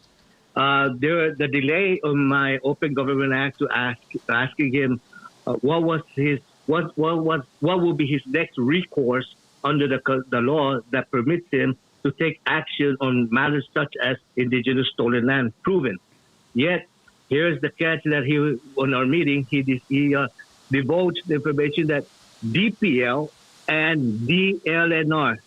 The delay on my Open Government Act to asking him what will be his next recourse under the law that permits him to take action on matters such as indigenous stolen land proven. Yet here's the catch that on our meeting he divulged the information that DPL and DLNR.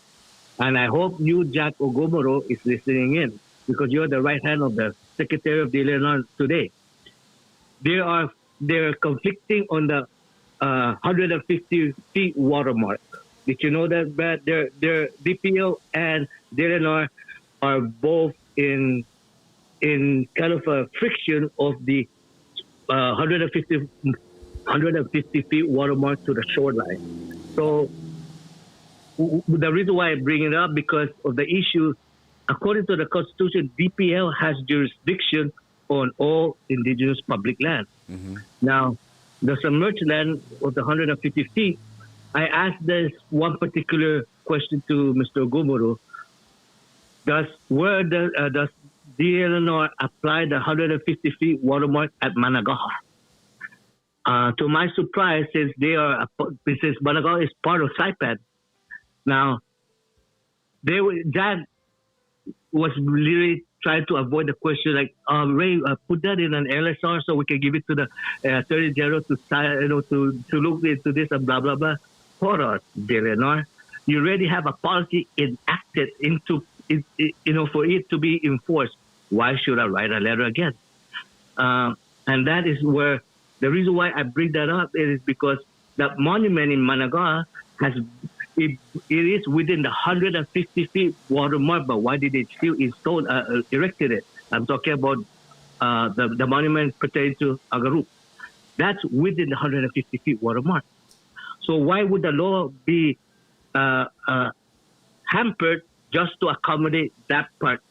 And I hope you, Jack Ogomoro, is listening in because you're the right hand of the Secretary of the Illinois today. They're conflicting on the 150 feet watermark. Did you know that, Brad? Their DPO and the Illinois are both in kind of a friction of the 150 feet watermark to the shoreline. So the reason why I bring it up because of the issue, according to the Constitution, DPL has jurisdiction on all indigenous public land. Mm-hmm. Now, the submerged land of the 150 feet, I asked this one particular question to Mr. Gumuru. Does DLNR apply the 150 feet watermark at Managaha? To my surprise, since Managaha is part of SIPAD, now, Dad was literally trying to avoid the question like, Ray, put that in an LSR so we can give it to the Attorney General to look into this and blah, blah, blah. Hold on, DLNR. You already have a policy enacted for it to be enforced. Why should I write a letter again? And that is where the reason why I bring that up is because that monument in Managaha it is within the 150 feet watermark, but why did it still erected it? I'm talking about the monument pertaining to Agarup. That's within the 150 feet watermark. So why would the law be hampered just to accommodate that part?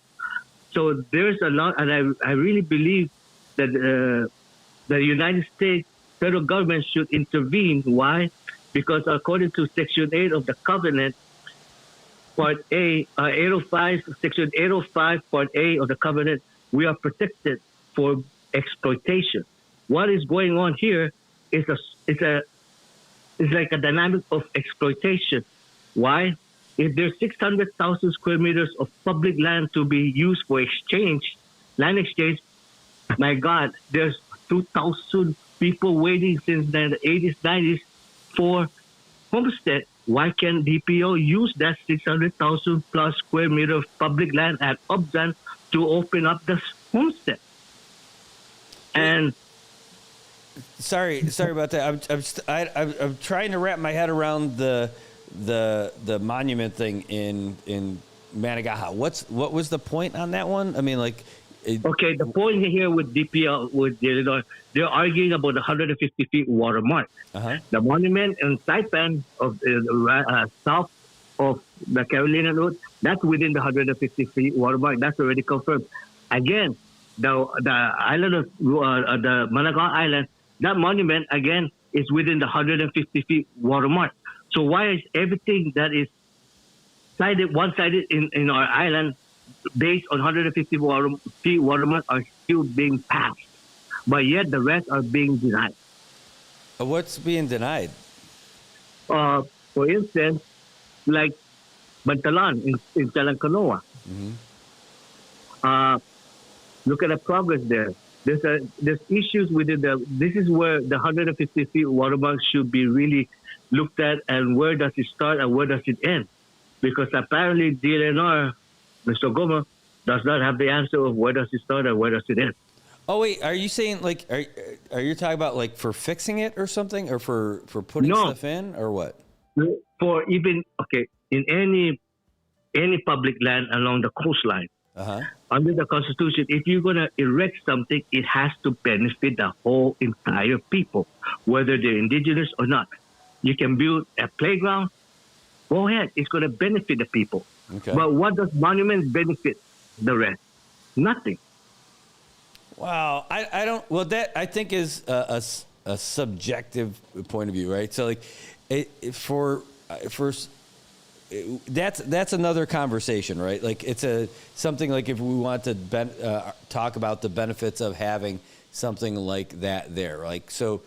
So there's a lot, and I really believe that the United States federal government should intervene. Why? Because according to Section 8 of the Covenant, Part A, 805, Section 805, Part A of the Covenant, we are protected for exploitation. What is going on here is like a dynamic of exploitation. Why? If there's 600,000 square meters of public land to be used for land exchange, my God, there's 2,000 people waiting since the 80s, 90s for homestead. Why can't DPO use that 600,000 plus square meter of public land at Obzan to open up the homestead? And sorry about that. I'm trying to wrap my head around the monument thing in Managaha. What was the point on that one? I mean, like. Okay, the point here with DPL, with Illinois, they're arguing about the 150 feet watermark. The monument in Saipan of south of the Carolina Road, that's within the 150 feet watermark. That's already confirmed. Again, the island of the Managawa Island, that monument again is within the 150 feet watermark. So why is everything that is one-sided in our island based on 150 feet watermark are still being passed, but yet the rest are being denied? What's being denied? For instance, like Bantalan in Talancanoa. Look at the progress there. There's issues within this is where the 150 feet watermark should be really looked at, and where does it start and where does it end? Because apparently DLNR, Mr. Goma, does not have the answer of where does it start and where does it end. Oh wait, are you saying like are you talking about like for fixing it or something, or for putting stuff in, or what? For even in any public land along the coastline, under the Constitution, if you're going to erect something, it has to benefit the whole entire people, whether they're indigenous or not. You can build a playground. Go ahead, it's going to benefit the people. But what does monuments benefit the rest? Nothing. Wow, I don't. Well, that I think is a subjective point of view, right? So like, that's another conversation, right? Like it's something like if we want to talk about the benefits of having something like that there, like so.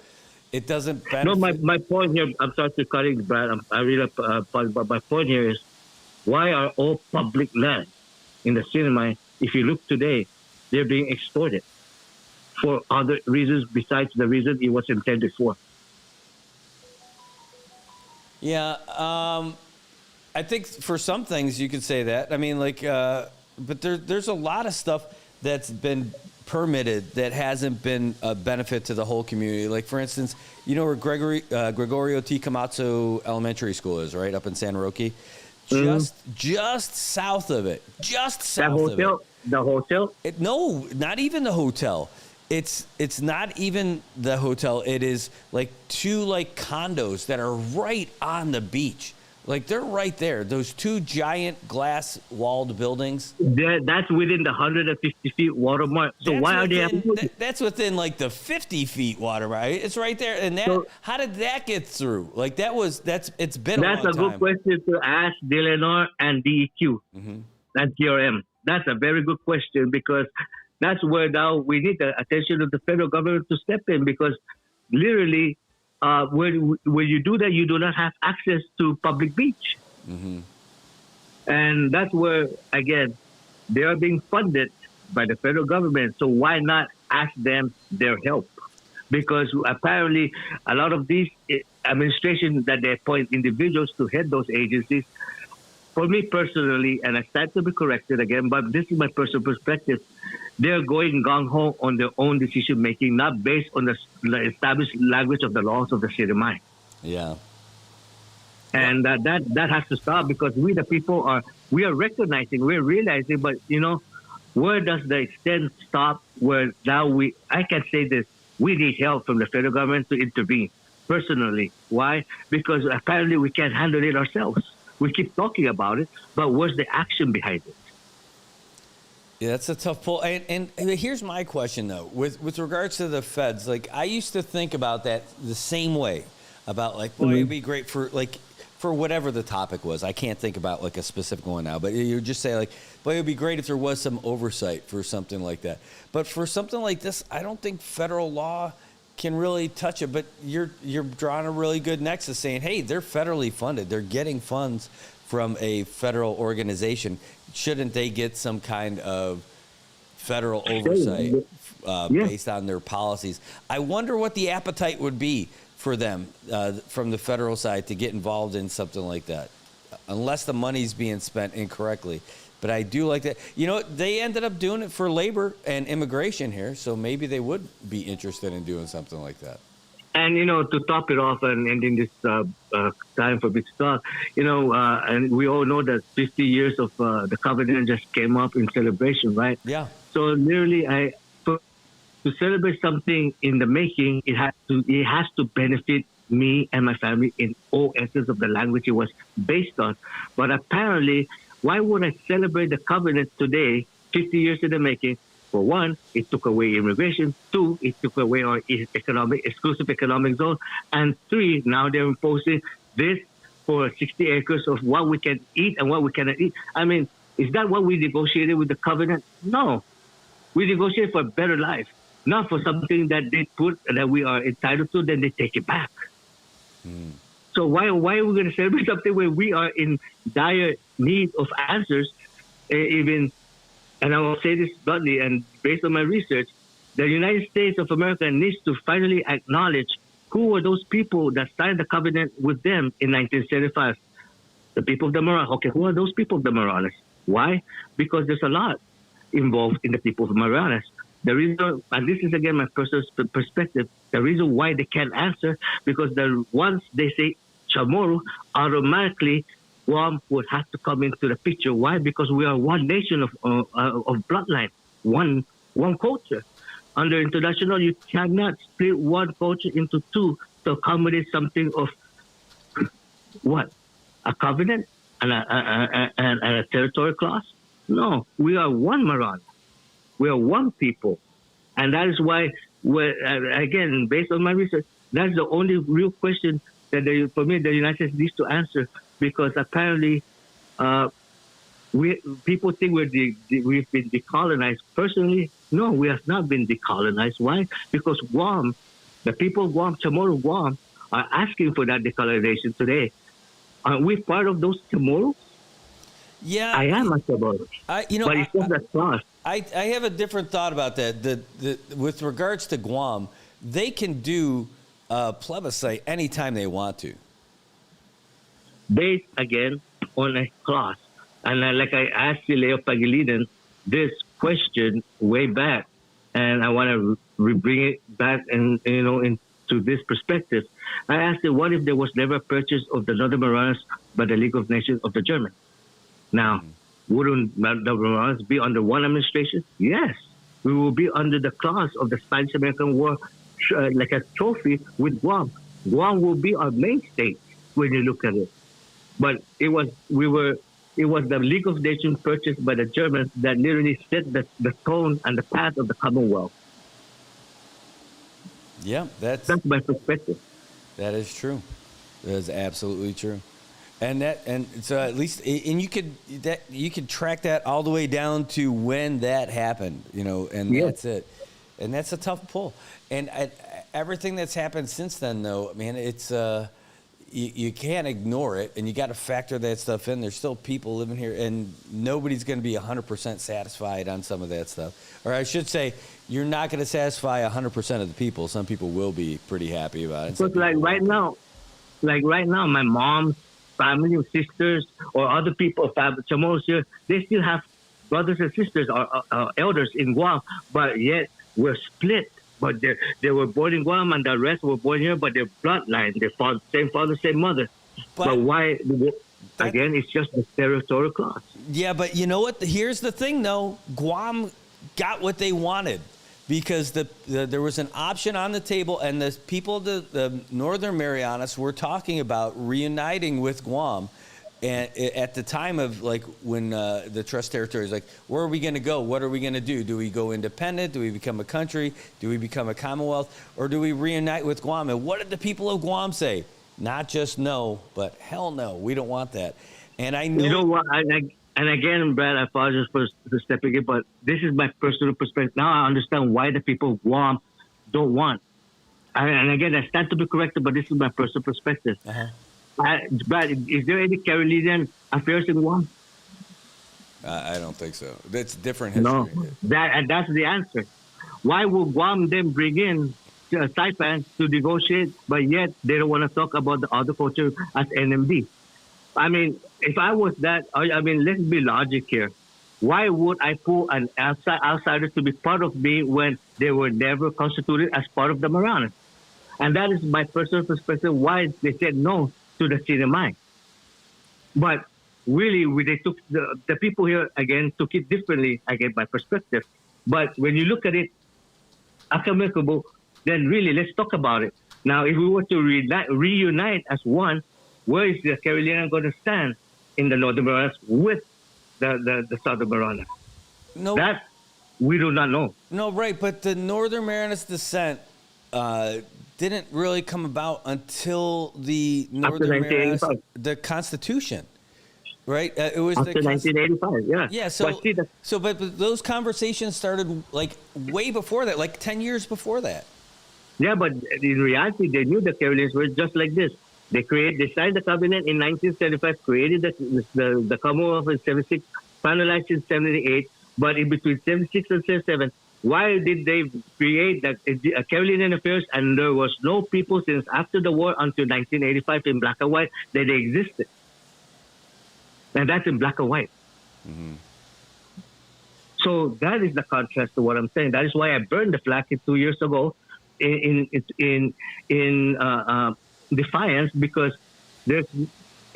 It doesn't benefit. No, my point here, I'm sorry to cut in, Brad. I really but my point here is, why are all public land in the cinema, if you look today, they're being extorted for other reasons besides the reason it was intended for? Yeah, I think for some things you could say that. I mean, like, but there's a lot of stuff that's been permitted that hasn't been a benefit to the whole community. Like, for instance, you know where Gregorio T. Camacho Elementary School is, right? Up in San Roque? Just south of it. Just south of it. The hotel? No, not even the hotel. It's not even the hotel. It is like two like condos that are right on the beach. Like they're right there. Those two giant glass walled buildings. That's within the 150 feet watermark. So that's why are they? That's within like the 50 feet watermark. It's right there. And how did that get through? Like it's been. That's a long time. That's a good question to ask DLNR and DEQ and TRM. That's a very good question, because that's where now we need the attention of the federal government to step in, because literally. When you do that, you do not have access to public beach. And that's where, again, they are being funded by the federal government. So why not ask them their help? Because apparently a lot of these administrations that they appoint individuals to head those agencies, for me personally, and I stand to be corrected again, but this is my personal perspective, they're going gung-ho on their own decision-making, not based on the established language of the laws of the city mind. Yeah. And that has to stop, because we, the people, we are recognizing, we're realizing, but, you know, Where does the extent stop where now I can say this, we need help from the federal government to intervene personally. Why? Because apparently we can't handle it ourselves. We keep talking about it, but where's the action behind it? Yeah, that's a tough pull. And here's my question, though. With regards to the feds, like, I used to think about that the same way, about, like, boy, it'd be great for, like, for whatever the topic was. I can't think about, like, a specific one now, but you just say, like, boy, it would be great if there was some oversight for something like that. But for something like this, I don't think federal law can really touch it. But you're drawing a really good nexus saying, hey, they're federally funded. They're getting funds from a federal organization. Shouldn't they get some kind of federal oversight based on their policies? I wonder what the appetite would be for them from the federal side to get involved in something like that, unless the money's being spent incorrectly. But I do like that. You know, they ended up doing it for labor and immigration here, so maybe they would be interested in doing something like that. And, you know, to top it off and ending this time for Big Talk, you know, and we all know that 50 years of the covenant just came up in celebration, right? Yeah. So literally, to celebrate something in the making, it has to benefit me and my family in all essence of the language it was based on. But apparently, why would I celebrate the covenant today, 50 years in the making? For one, it took away immigration. Two, it took away our exclusive economic zone. And three, now they're imposing this for 60 acres of what we can eat and what we cannot eat. I mean, is that what we negotiated with the covenant? No. We negotiated for a better life, not for something that they put that we are entitled to, then they take it back. So why are we going to celebrate something where we are in dire need of answers, even? And I will say this bluntly, and based on my research, the United States of America needs to finally acknowledge who were those people that signed the covenant with them in 1975. The people of the Marianas. Okay, who are those people of the Marianas? Why? Because there's a lot involved in the people of the Marianas. The reason, and this is again my personal perspective, the reason why they can't answer, because once they say Chamorro, automatically Guam would have to come into the picture. Why? Because we are one nation of bloodline, one culture. Under international, you cannot split one culture into two to accommodate something of what? A covenant and a territory clause? No, we are one Mariana. We are one people. And that is why, again, based on my research, that's the only real question that for me the United States needs to answer. Because apparently, people think we've been decolonized. Personally, no, we have not been decolonized. Why? Because Guam, the people of Guam, Chamorro Guam, are asking for that decolonization today. Aren't we part of those Chamorros? Yeah, I am a Chamorro. But it's just a clause. I have a different thought about that. With regards to Guam, they can do a plebiscite anytime they want to. Based, again, on a clause. And like I asked Leo Pagilinan this question way back, and I want to bring it back and into this perspective. I asked him, what if there was never a purchase of the Northern Marianas by the League of Nations of the Germans? Now, wouldn't the Marianas be under one administration? Yes. We will be under the clause of the Spanish-American War, like a trophy with Guam. Guam will be our main state when you look at it. But it was the League of Nations purchased by the Germans that literally set the tone and the path of the Commonwealth. Yeah, that's my perspective. That is true. That is absolutely true. And so at least you could track that all the way down to when that happened, and that's it. And that's a tough pull. And everything that's happened since then, though, man, it's you can't ignore it, and you got to factor that stuff in. There's still people living here, and nobody's going to be 100% satisfied on some of that stuff. Or I should say, you're not going to satisfy 100% of the people. Some people will be pretty happy about it. But right now, my mom's family, sisters, or other people, Chamorros here, they still have brothers and sisters or elders in Guam, but yet we're split. But they were born in Guam, and the rest were born here, but their bloodline, same father, same mother. But why? Again, it's just the territorial clause. Yeah, but you know what? Here's the thing, though. Guam got what they wanted because there was an option on the table, and the people of the Northern Marianas were talking about reuniting with Guam. And at the time of like when the trust territory is like, where are we going to go? What are we going to do? Do we go independent? Do we become a country? Do we become a commonwealth? Or do we reunite with Guam? And what did the people of Guam say? Not just no, but hell no, we don't want that. And I know. You know what? And again, Brad, I apologize for stepping in, but this is my personal perspective. Now I understand why the people of Guam don't want. And again, I stand to be corrected, but this is my personal perspective. Brad, is there any Carolinian affairs in Guam? I don't think so. That's different history. No, that's the answer. Why would Guam then bring in Saipan to negotiate, but yet they don't want to talk about the other culture as NMD? I mean, if I was that, I mean, let's be logic here. Why would I pull an outsider to be part of me when they were never constituted as part of the Marianas? And that is my personal perspective why they said no to the CNMI. But really, they took the people here, again, took it differently, again, by perspective. But when you look at it, amicable, then really, let's talk about it. Now, if we were to reunite as one, where is the Carolina going to stand in the Northern Marianas with the Southern Marianas? No, that we do not know. No, right, but the Northern Marianas descent didn't really come about until the Northern Marianas, the Constitution, right? It was after 1985, yeah. Yeah, but those conversations started like way before that, like 10 years before that. Yeah, but in reality, they knew the Carolinians were just like this. They signed the covenant in 1975, created the Commonwealth in 76, finalized in 78. But in between 76 and 77, why did they create the Carolinian affairs? And there was no people since after the war until 1985 in black and white that they existed. And that's in black and white. Mm-hmm. So that is the contrast to what I'm saying. That is why I burned the flag 2 years ago in defiance, because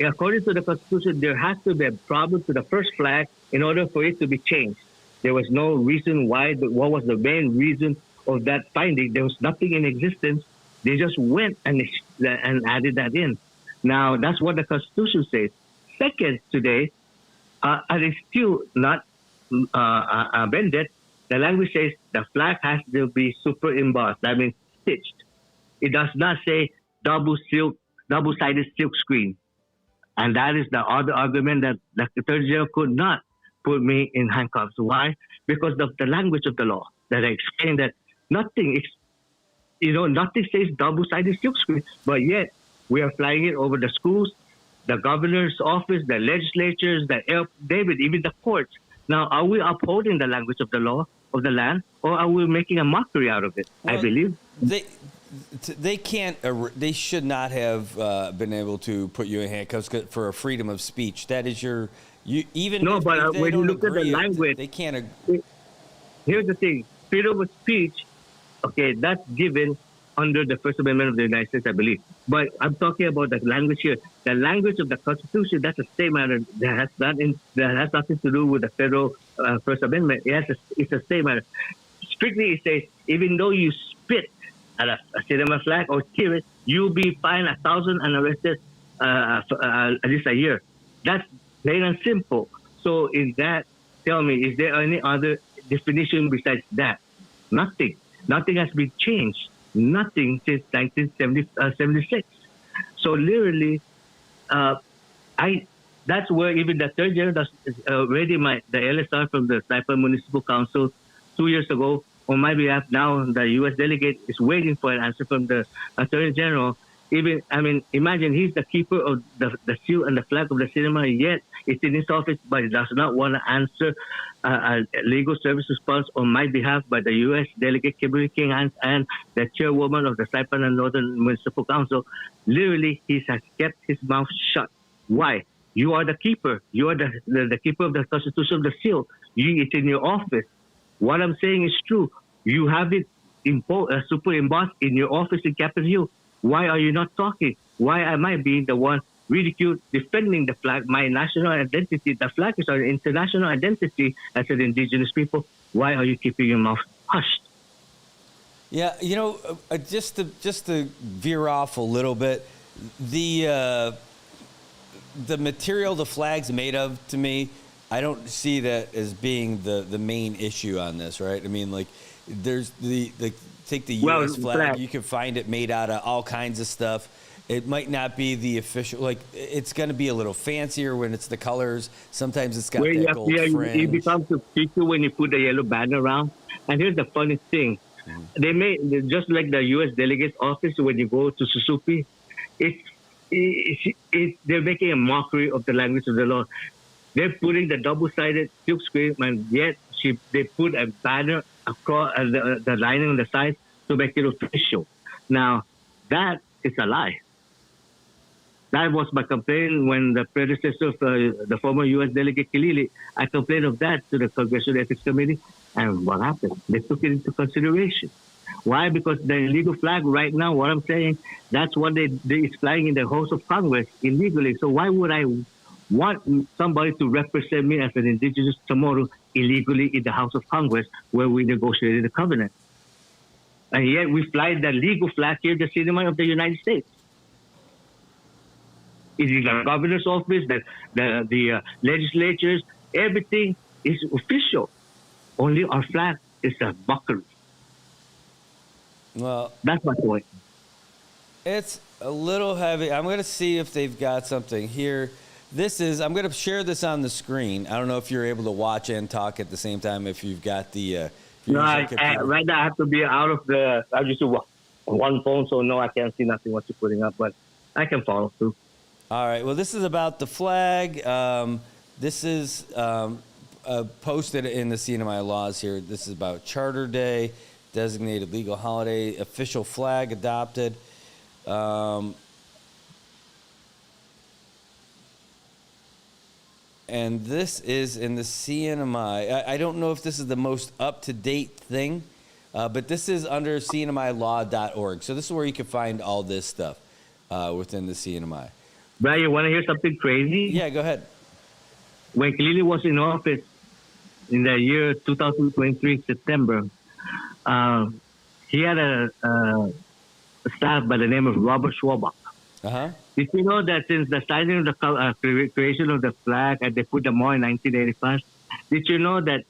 according to the Constitution, there has to be a problem to the first flag in order for it to be changed. There was no reason why. What was the main reason of that finding? There was nothing in existence. They just went and added that in. Now, that's what the Constitution says. Second, today, and it's still not amended, the language says the flag has to be super embossed. That means stitched. It does not say double-sided silk screen. And that is the other argument that the Attorney General could not put me in handcuffs. Why? Because of the language of the law that I explained that nothing says double-sided silk screen, but yet we are flying it over the schools, the governor's office, the legislatures, even the courts. Now, are we upholding the language of the law of the land, or are we making a mockery out of it? Well, I believe they can't. They should not have been able to put you in handcuffs for a freedom of speech. That is your. But when you look at the language, they can't. Here's the thing: freedom of speech. Okay, that's given under the First Amendment of the United States, I believe. But I'm talking about the language here. The language of the Constitution, that's a state matter. That has nothing to do with the federal First Amendment. It's a state matter. Strictly, it says, even though you spit at a cinema flag or tear it, you'll be fined 1,000 and arrested at least a year. That's plain and simple. So in that, tell me, is there any other definition besides that? Nothing. Nothing has been changed. Nothing since 1976. So literally, that's where even the Attorney General does already the LSR from the Saipan Municipal Council 2 years ago on my behalf. Now the U.S. delegate is waiting for an answer from the Attorney General. Imagine he's the keeper of the seal and the flag of the cinema, yet it's in his office, but he does not want to answer a legal service response on my behalf by the U.S. delegate Kimberly King and the chairwoman of the Saipan and Northern Municipal Council. Literally, he has kept his mouth shut. Why? You are the keeper. You are the keeper of the Constitution of the seal. It's in your office. What I'm saying is true. You have it super embossed in your office in Capitol Hill. Why are you not talking? Why am I being the one ridiculed defending the flag, my national identity. The flag is our international identity as an indigenous people. Why are you keeping your mouth hushed? Yeah, just to veer off a little bit, the material the flag's made of, to me, I don't see that as being the main issue on this, right? I mean, like, there's take the U.S. flag, you can find it made out of all kinds of stuff. It might not be the official, like, it's going to be a little fancier when it's the colors. Sometimes it's got that gold fringe. It becomes a feature when you put the yellow banner around. And here's the funny thing. They made, just like the U.S. delegate's office, when you go to Suzuki, they're making a mockery of the language of the law. They're putting the double-sided silk screen, and yet they put a banner across the lining on the side to make it official. Now, that is a lie. That was my complaint when the predecessor of the former U.S. delegate Kilili, I complained of that to the Congressional Ethics Committee, and what happened? They took it into consideration. Why? Because the illegal flag right now, what I'm saying, that's what it's flying in the halls of Congress illegally. So why would I want somebody to represent me as an indigenous Chamorro illegally in the House of Congress where we negotiated the covenant? And yet we fly the legal flag here in the cinema of the United States. It is the governor's office, the legislatures, everything is official. Only our flag is a mockery. Well, that's my point. It's a little heavy. I'm going to see if they've got something here. I'm going to share this on the screen. I don't know if you're able to watch and talk at the same time if you've got the... right now I have to be out of I just do one phone, so no, I can't see nothing what you're putting up, but I can follow through. All right. Well, this is about the flag. This is posted in the CNMI laws here. This is about Charter Day, designated legal holiday, official flag adopted. And this is in the CNMI. I don't know if this is the most up-to-date thing, but this is under cnmilaw.org. So this is where you can find all this stuff within the CNMI. Brian, you want to hear something crazy? Yeah, go ahead. When Kilili was in office in the year 2023, September, he had a staff by the name of Robert Schwabach. Uh-huh. Did you know that since the signing of the creation of the flag and they put the Moor in 1985, did you know that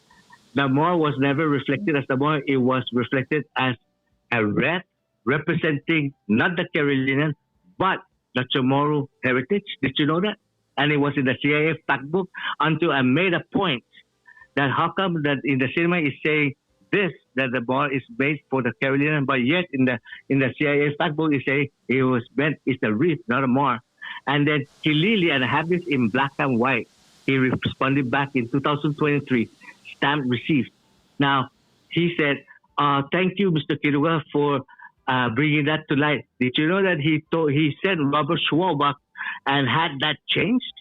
the Moor was never reflected as the Moor? It was reflected as a red representing not the Carolinian, but the Chamorro heritage. Did you know that? And it was in the CIA fact book until I made a point that how come that in the cinema is saying this, that the Moor is based for the Carolinian, but yet in the CIA fact book is saying it was meant, it's a reef, not a Moor. And then Kilili, and I have this in black and white, he responded back in 2023, stamp received. Now, he said, thank you, Mr. Kiruga, for bringing that to light. Did you know that he said Robert Schwabach and had that changed?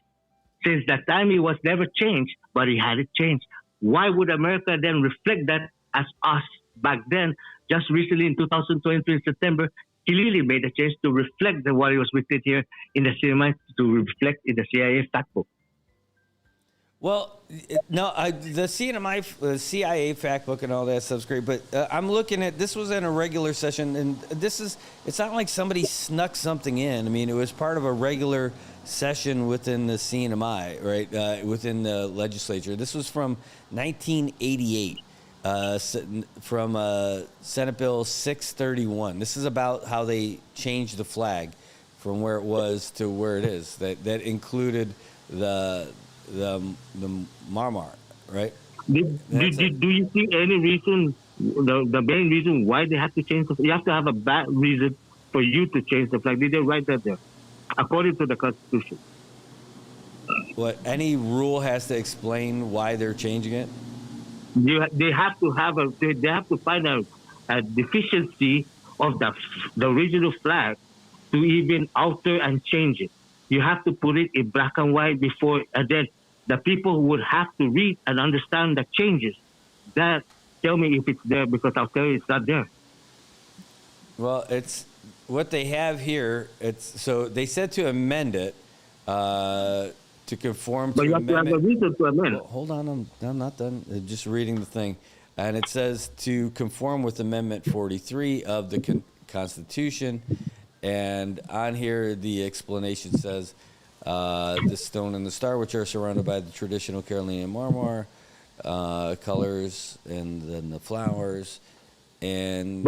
Since that time, it was never changed, but he had it changed. Why would America then reflect that as us back then? Just recently in 2023 in September, Kilili made a change to reflect what it was written here in the CMI to reflect in the CIA fact book. Well, no, the CNMI, CIA fact book and all that stuff's great, but I'm looking at, this was in a regular session, and it's not like somebody snuck something in. I mean, it was part of a regular session within the CNMI, right, within the legislature. This was from 1988, from Senate Bill 631. This is about how they changed the flag from where it was to where it is. That included the Marmar, right? Do you see any reason, the main reason why they have to change the flag? You have to have a bad reason for you to change the flag. Did they write that there? According to the Constitution. What, any rule has to explain why they're changing it? They have to find a deficiency of the original flag to even alter and change it. You have to put it in black and white before, and then the people would have to read and understand the changes. That, tell me if it's there, because I'll tell you it's not there. Well, it's what they have here. So they said to amend it, to conform But to you have to have a amendment. reason to amend. Well, hold on, I'm not done. Just reading the thing. And it says to conform with Amendment 43 of the Constitution. And on here, the explanation says the stone and the star, which are surrounded by the traditional Carolinian marmor colors, and then the flowers. And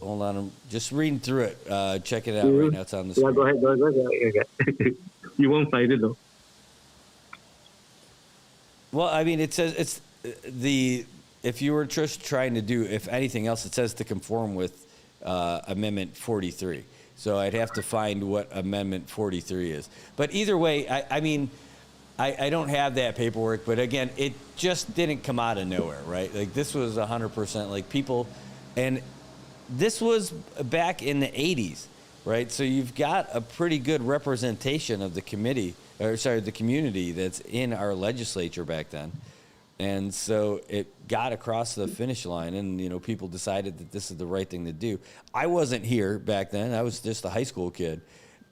hold on, I'm just reading through it. Check it out right now. It's on the screen. Yeah, go ahead. You won't find it, though. Well, I mean, it says it's if you were just trying to do, if anything else, it says to conform with Amendment 43. So I'd have to find what Amendment 43 is. But either way, I mean, I don't have that paperwork. But again, it just didn't come out of nowhere, right? Like this was 100% like people, and this was back in the 80s, right? So you've got a pretty good representation of the the community that's in our legislature back then. And so it got across the finish line, and, you know, people decided that this is the right thing to do. I wasn't here back then. I was just a high school kid.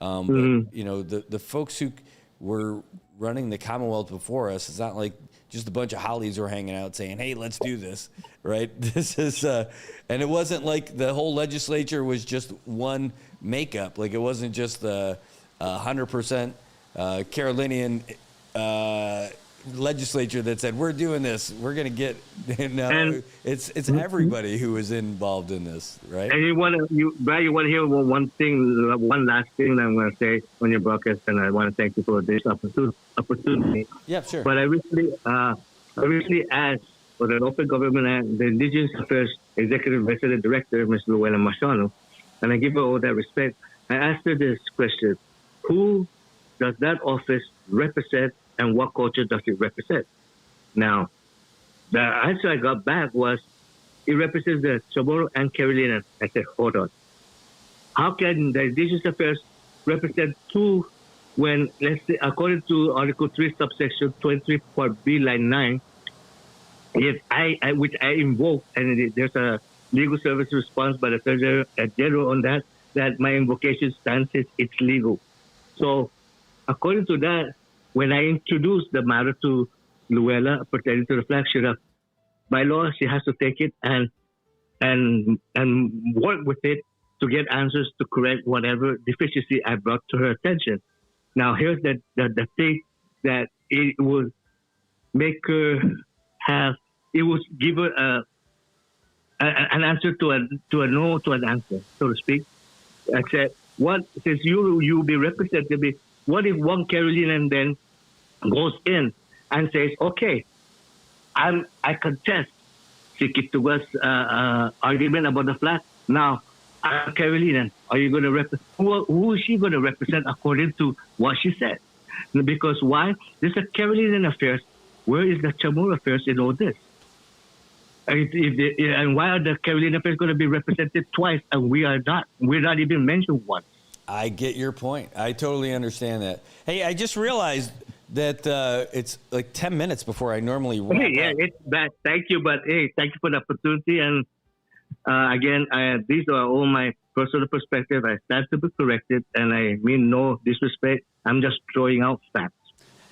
But, you know, the folks who were running the Commonwealth before us, it's not like just a bunch of Hollies were hanging out saying, hey, let's do this, right? This is, and it wasn't like the whole legislature was just one makeup. Like, it wasn't just the 100% Carolinian legislature that said, we're doing this, we're going to get, no, it's everybody who was involved in this, right? And Brad, you want to hear one last thing that I'm going to say on your broadcast, and I want to thank you for this opportunity. Yeah, sure. But I recently asked for the Open Government Act, the Indigenous Affairs Executive Resident Director, Ms. Luella Machano, and I give her all that respect. I asked her this question: who does that office represent, and what culture does it represent? Now, the answer I got back was, it represents the Chamorro and Carolina. I said, hold on. How can the Indigenous Affairs represent two when, let's say, according to Article 3, subsection 23, part B, line 9, if which I invoke, and there's a legal service response by the Attorney General on that my invocation stands, it's legal. So, according to that, when I introduced the matter to Luella pertaining to the flag shooter, by law, she has to take it and work with it to get answers to correct whatever deficiency I brought to her attention. Now, here's the thing that it would make her it would give her an answer to a no to an answer, so to speak. I said, since you'll be representing me, what if one Carolinian then goes in and says, okay, I contest Sikituga's argument about the flag. Now, I'm Carolinian. Are you going to represent? Who is she going to represent according to what she said? Because why? This is a Carolinian affairs. Where is the Chamorro affairs in all this? And why are the Carolinian affairs going to be represented twice and we are not? We're not even mentioned once. I get your point. I totally understand that. Hey, I just realized that it's like 10 minutes before I normally wrap Hey, yeah, up. it's bad. Thank you, but hey, thank you for the opportunity. And again, these are all my personal perspective. I stand to be corrected, and I mean no disrespect. I'm just throwing out facts.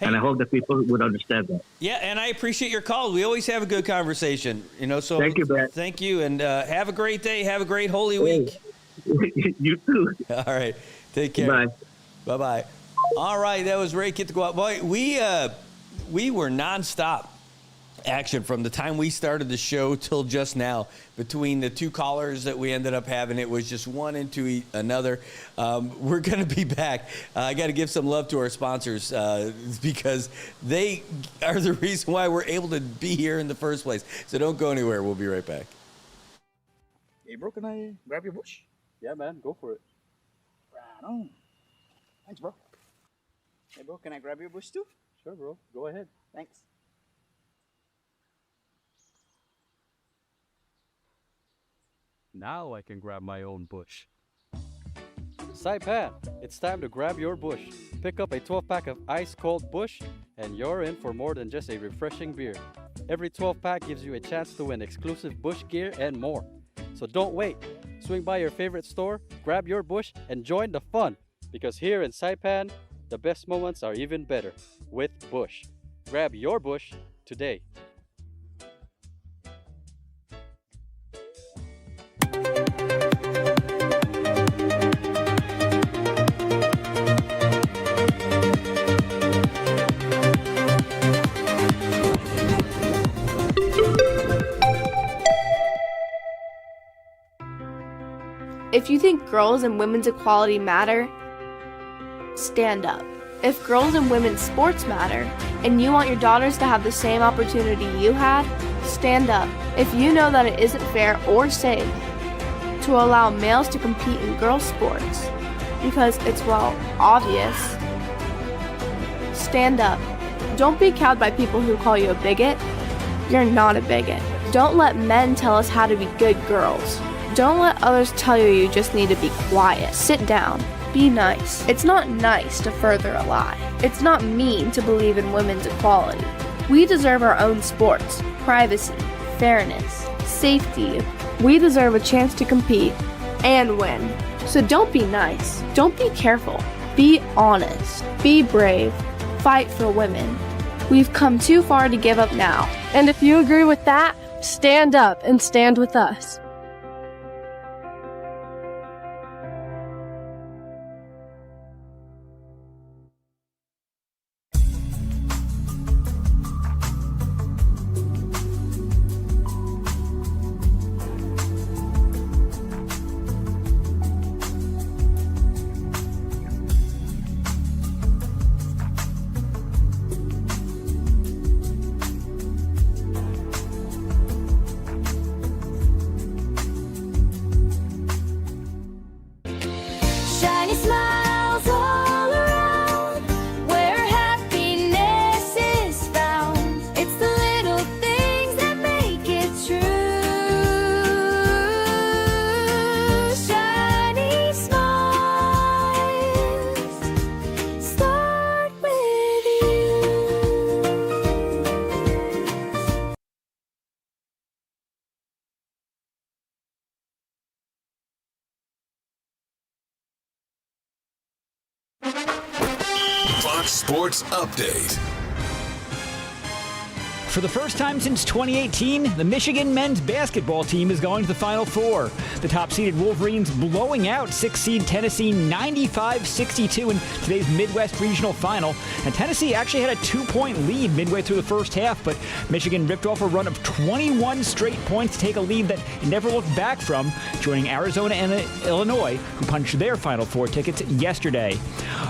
Hey. And I hope that people would understand that. Yeah, and I appreciate your call. We always have a good conversation, you know. So thank you, Brad. Thank you, and have a great day. Have a great Holy Week. You too. All right, take care. Bye. Bye. All right, that was Ray Kittiquah. Boy, we were nonstop action from the time we started the show till just now. Between the two callers that we ended up having, it was just one into another. We're going to be back. I got to give some love to our sponsors because they are the reason why we're able to be here in the first place. So don't go anywhere. We'll be right back. Hey, bro, can I grab your bush? Yeah, man, go for it. Right on. Thanks, bro. Hey, bro, can I grab your bush too? Sure, bro. Go ahead. Thanks. Now I can grab my own bush. Saipan, it's time to grab your bush. Pick up a 12-pack of ice-cold bush, and you're in for more than just a refreshing beer. Every 12-pack gives you a chance to win exclusive bush gear and more. So don't wait. Swing by your favorite store, grab your bush, and join the fun. Because here in Saipan, The best moments are even better with Bush. Grab your Bush today. If you think girls and women's equality matter, stand up. If girls and women's sports matter, and you want your daughters to have the same opportunity you had, stand up. If you know that it isn't fair or safe to allow males to compete in girls' sports, because it's, well, obvious, stand up. Don't be cowed by people who call you a bigot. You're not a bigot. Don't let men tell us how to be good girls. Don't let others tell you just need to be quiet. Sit down. Be nice. It's not nice to further a lie. It's not mean to believe in women's equality. We deserve our own sports, privacy, fairness, safety. We deserve a chance to compete and win. So don't be nice. Don't be careful. Be honest. Be brave. Fight for women. We've come too far to give up now. And if you agree with that, stand up and stand with us. Shiny smiles all around, where happiness is found. It's the little things that make it true. Shiny smiles start with you. Fox Sports Update. For the first time since 2018, the Michigan men's basketball team is going to the Final Four. The top-seeded Wolverines blowing out 6-seed Tennessee 95-62 in today's Midwest Regional Final. And Tennessee actually had a 2-point lead midway through the first half, but Michigan ripped off a run of 21 straight points to take a lead that it never looked back from, joining Arizona and Illinois, who punched their Final Four tickets yesterday.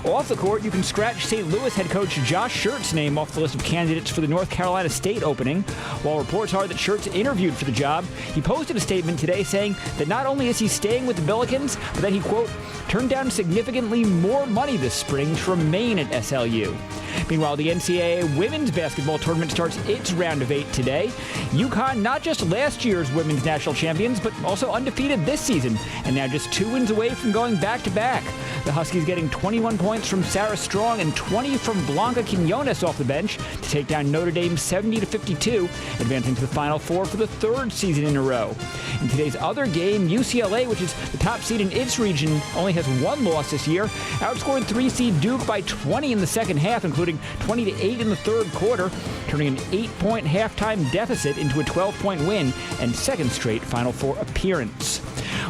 Off the court, you can scratch St. Louis head coach Josh Schertz's name off the list of candidates for the North Carolina State opening. While reports are that Schertz interviewed for the job, he posted a statement today saying that not only is he staying with the Billikens, but that he, quote, turned down significantly more money this spring to remain at SLU. Meanwhile, the NCAA women's basketball tournament starts its round of 8 today. UConn, not just last year's women's national champions, but also undefeated this season, and now just 2 wins away from going back-to-back. The Huskies getting 21 points from Sarah Strong and 20 from Blanca Quinones off the bench to take down Notre Dame 70-52, advancing to the Final Four for the 3rd season in a row. In today's other game, UCLA, which is the top seed in its region, only has 1 loss this year, outscored 3-seed Duke by 20 in the second half, including 20-8 in the third quarter, turning an 8-point halftime deficit into a 12-point win and 2nd straight Final Four appearance.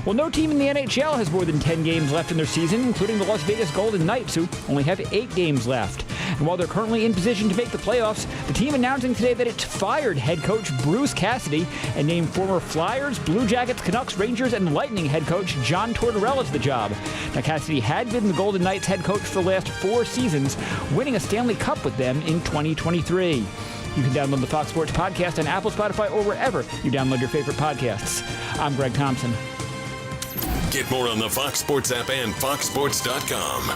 Well, no team in the NHL has more than 10 games left in their season, including the Las Vegas Golden Knights, who only have 8 games left. And while they're currently in position to make the playoffs, the team announcing today that it's fired head coach Bruce Cassidy and named former Flyers, Blue Jackets, Canucks, Rangers, and Lightning head coach John Tortorella to the job. Now, Cassidy had been the Golden Knights head coach for the last 4 seasons, winning a Stanley Cup with them in 2023. You can download the Fox Sports Podcast on Apple, Spotify, or wherever you download your favorite podcasts. I'm Greg Thompson. Get more on the Fox Sports app and foxsports.com.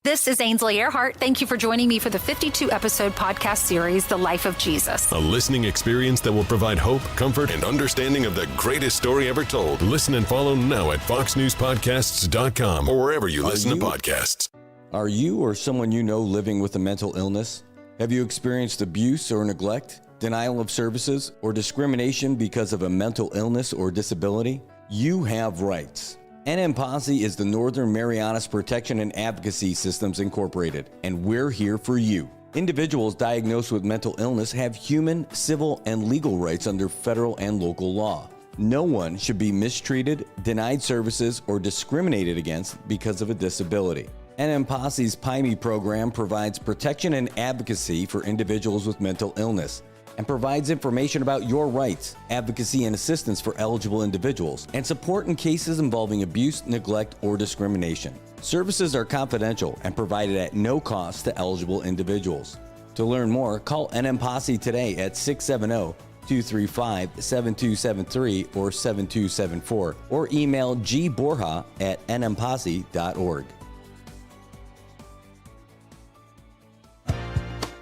This is Ainsley Earhart. Thank you for joining me for the 52-episode podcast series, The Life of Jesus. A listening experience that will provide hope, comfort, and understanding of the greatest story ever told. Listen and follow now at foxnewspodcasts.com or wherever you listen to podcasts. Are you or someone you know living with a mental illness? Have you experienced abuse or neglect, denial of services, or discrimination because of a mental illness or disability? You have rights. NM Posse is the Northern Marianas Protection and Advocacy Systems Incorporated, and we're here for you. Individuals diagnosed with mental illness have human, civil, and legal rights under federal and local law. No one should be mistreated, denied services, or discriminated against because of a disability. NM Posse's PIME program provides protection and advocacy for individuals with mental illness and provides information about your rights, advocacy and assistance for eligible individuals, and support in cases involving abuse, neglect, or discrimination. Services are confidential and provided at no cost to eligible individuals. To learn more, call NM Posse today at 670-235-7273 or 7274, or email gborja@nmposse.org.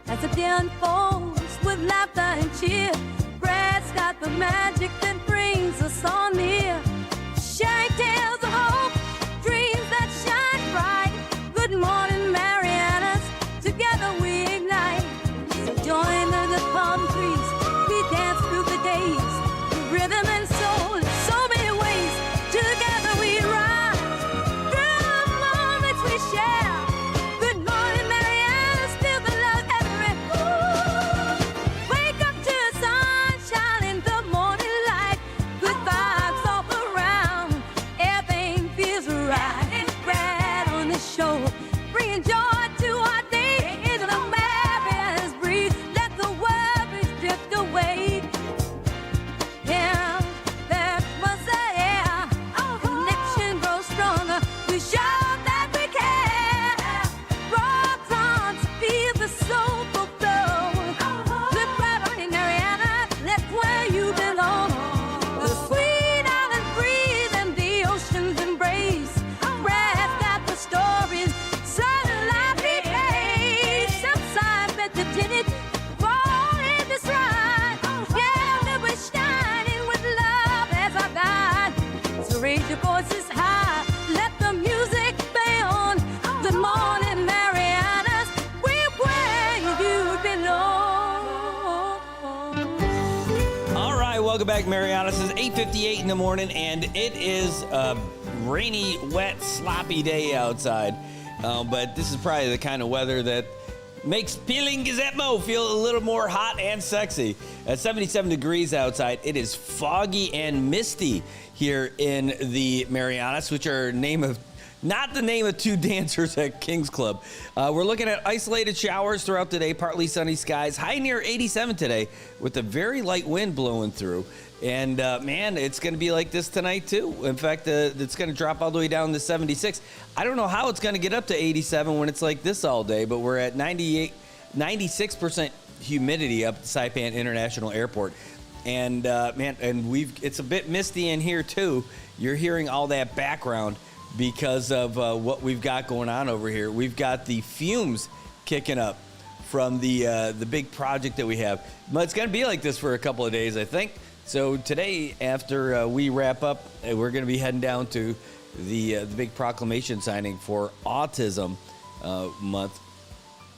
As the day unfolds with laughter and cheer, Brad's got the magic that brings us all near. Sharing tales of hope, dreams that shine bright. Good morning, Marianas, together we ignite. So join the palm trees, we dance through the days. The rhythm and soul in so many ways. Together we rise through the moments we share. Good morning, Marianas, feel the love everywhere. Wake up to the sunshine in the morning light. Good vibes all around, everything feels right. Brad on the show, bringing joy to our day. Into the Marianas breeze, let the worries drift away. Yeah, that was the air. Our connection grows stronger. We show that we care. Rock on to feel the soulful flow. Look right on in Mariana, that's where you belong. The sweet island breeze and the ocean's embrace. Brad's got the stories, sun lively days. Sometimes meditated, fall in this ride. Yeah, we're shining with love as our guide. So raise your voices high, let the music play on. Good morning, Marianas, we're where you belong. All right, welcome back, Marianas. It's 8:58 in the morning, and it is a rainy, wet, sloppy day outside. But this is probably the kind of weather that makes Peeling Gazebo feel a little more hot and sexy. At 77 degrees outside, it is foggy and misty here in the Marianas, which are not the name of two dancers at King's Club. We're looking at isolated showers throughout the day, partly sunny skies, high near 87 today with a very light wind blowing through. And man, it's going to be like this tonight too. In fact, it's going to drop all the way down to 76. I don't know how it's going to get up to 87 when it's like this all day, but we're at 96% humidity up at Saipan International Airport. And man, and it's a bit misty in here too. You're hearing all that background because of what we've got going on over here. We've got the fumes kicking up from the big project that we have. But it's going to be like this for a couple of days, I think. So today, after we wrap up, we're going to be heading down to the big proclamation signing for Autism Month.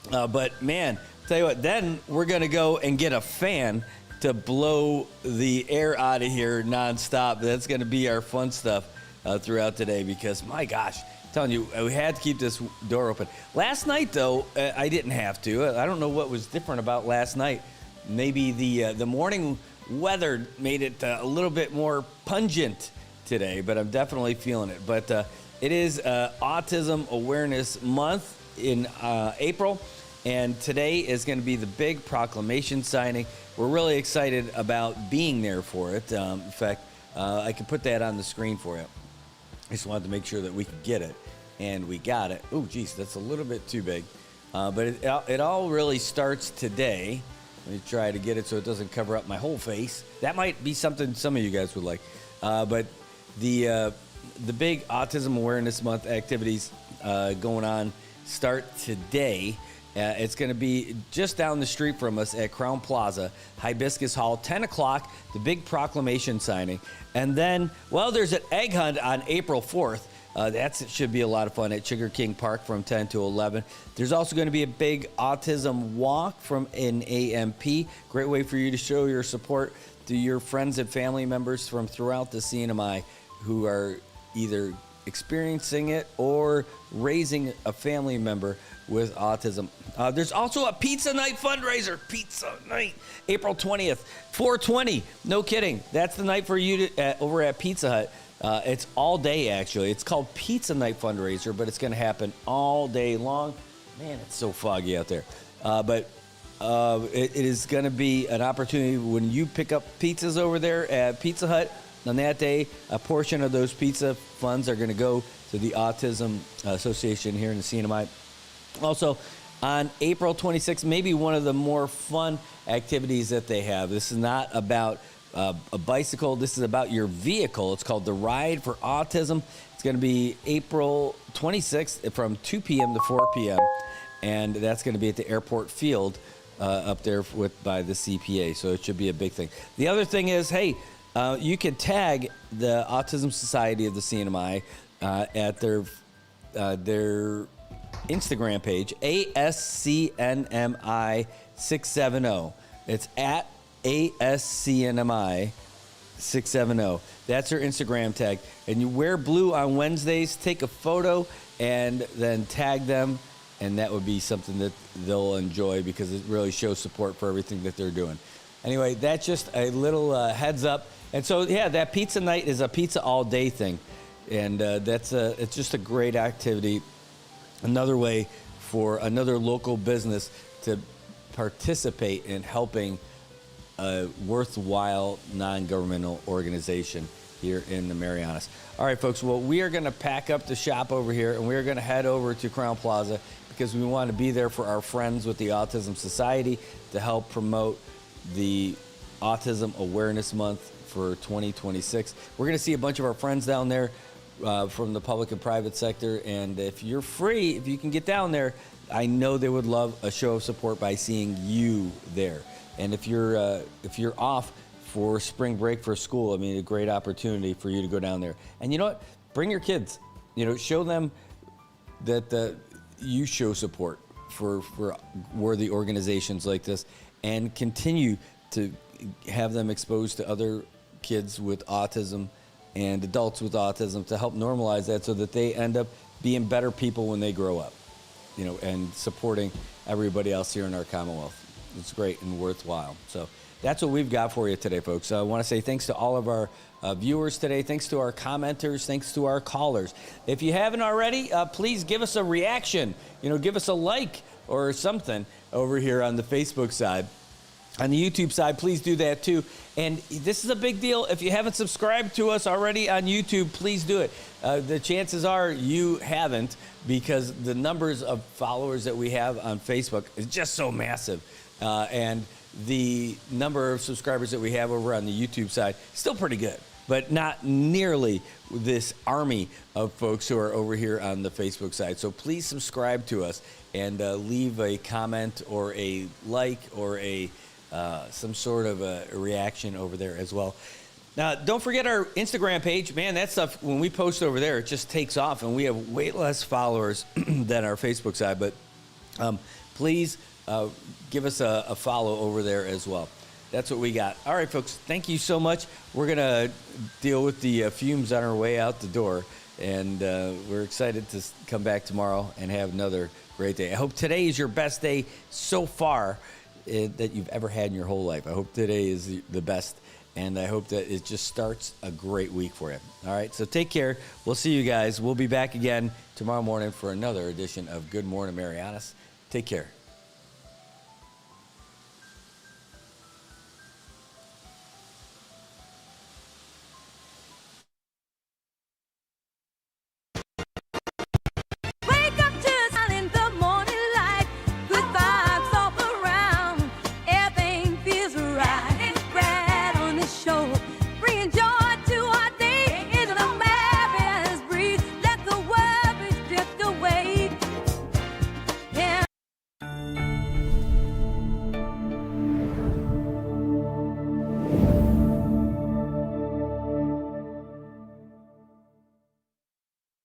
But man, tell you what, then we're going to go and get a fan to blow the air out of here nonstop. That's going to be our fun stuff throughout today because, my gosh, I'm telling you, we had to keep this door open. Last night, though, I didn't have to. I don't know what was different about last night. Maybe the morning weather made it a little bit more pungent today, but I'm definitely feeling it. But it is Autism Awareness Month in April, and today is going to be the big proclamation signing. We're really excited about being there for it. In fact, I can put that on the screen for you. I just wanted to make sure that we could get it, and we got it. Oh, geez, that's a little bit too big. But it all really starts today. Let me try to get it so it doesn't cover up my whole face. That might be something some of you guys would like. But the big Autism Awareness Month activities going on start today. It's going to be just down the street from us at Crown Plaza, Hibiscus Hall, 10 o'clock, the big proclamation signing. And then, well, there's an egg hunt on April 4th. That should be a lot of fun at Sugar King Park from 10 to 11. There's also going to be a big autism walk from an AMP. Great way for you to show your support to your friends and family members from throughout the CNMI who are either experiencing it or raising a family member with autism. There's also a pizza night fundraiser. Pizza night, April 20th, 420. No kidding. That's the night for you to, over at Pizza Hut. It's all day, actually. It's called Pizza Night Fundraiser, but it's going to happen all day long. Man, it's so foggy out there. But it is going to be an opportunity when you pick up pizzas over there at Pizza Hut. On that day, a portion of those pizza funds are going to go to the Autism Association here in the CNMI. Also, on April 26th, maybe one of the more fun activities that they have. This is not about a bicycle. This is about your vehicle. It's called the Ride for Autism. It's going to be April 26th from 2 p.m. to 4 p.m. And that's going to be at the airport field up there by the CPA. So it should be a big thing. The other thing is, hey, you can tag the Autism Society of the CNMI at their Instagram page, ASCNMI 670. It's at ASCNMI 670. That's her Instagram tag. And you wear blue on Wednesdays, take a photo, and then tag them. And that would be something that they'll enjoy because it really shows support for everything that they're doing. Anyway, that's just a little heads up. And so, yeah, that pizza night is a pizza all day thing. And it's just a great activity. Another way for another local business to participate in helping a worthwhile non-governmental organization here in the Marianas. All right, folks, well, we are going to pack up the shop over here, and we are going to head over to Crown Plaza because we want to be there for our friends with the Autism Society to help promote the Autism Awareness Month for 2026. We're going to see a bunch of our friends down there from the public and private sector, and if you're free, if you can get down there, I know they would love a show of support by seeing you there. And if you're off for spring break for school, I mean, a great opportunity for you to go down there. And you know what? Bring your kids. You know, show them that you show support for worthy organizations like this, and continue to have them exposed to other kids with autism and adults with autism to help normalize that so that they end up being better people when they grow up, you know, and supporting everybody else here in our Commonwealth. It's great and worthwhile. So that's what we've got for you today, folks. I want to say thanks to all of our viewers today. Thanks to our commenters. Thanks to our callers. If you haven't already, please give us a reaction. You know, give us a like or something over here on the Facebook side. On the YouTube side, please do that too. And this is a big deal. If you haven't subscribed to us already on YouTube, please do it. The chances are you haven't, because the numbers of followers that we have on Facebook is just so massive. And the number of subscribers that we have over on the YouTube side, still pretty good, but not nearly this army of folks who are over here on the Facebook side. So please subscribe to us and leave a comment or a like or some sort of a reaction over there as well. Now, don't forget our Instagram page. Man, that stuff, when we post over there, it just takes off, and we have way less followers than our Facebook side. But please give us a follow over there as well. That's what we got. All right, folks, thank you so much. We're going to deal with the fumes on our way out the door, and we're excited to come back tomorrow and have another great day. I hope today is your best day so far that you've ever had in your whole life. I hope today is the best, and I hope that it just starts a great week for you. All right, so take care. We'll see you guys. We'll be back again tomorrow morning for another edition of Good Morning Marianas. Take care.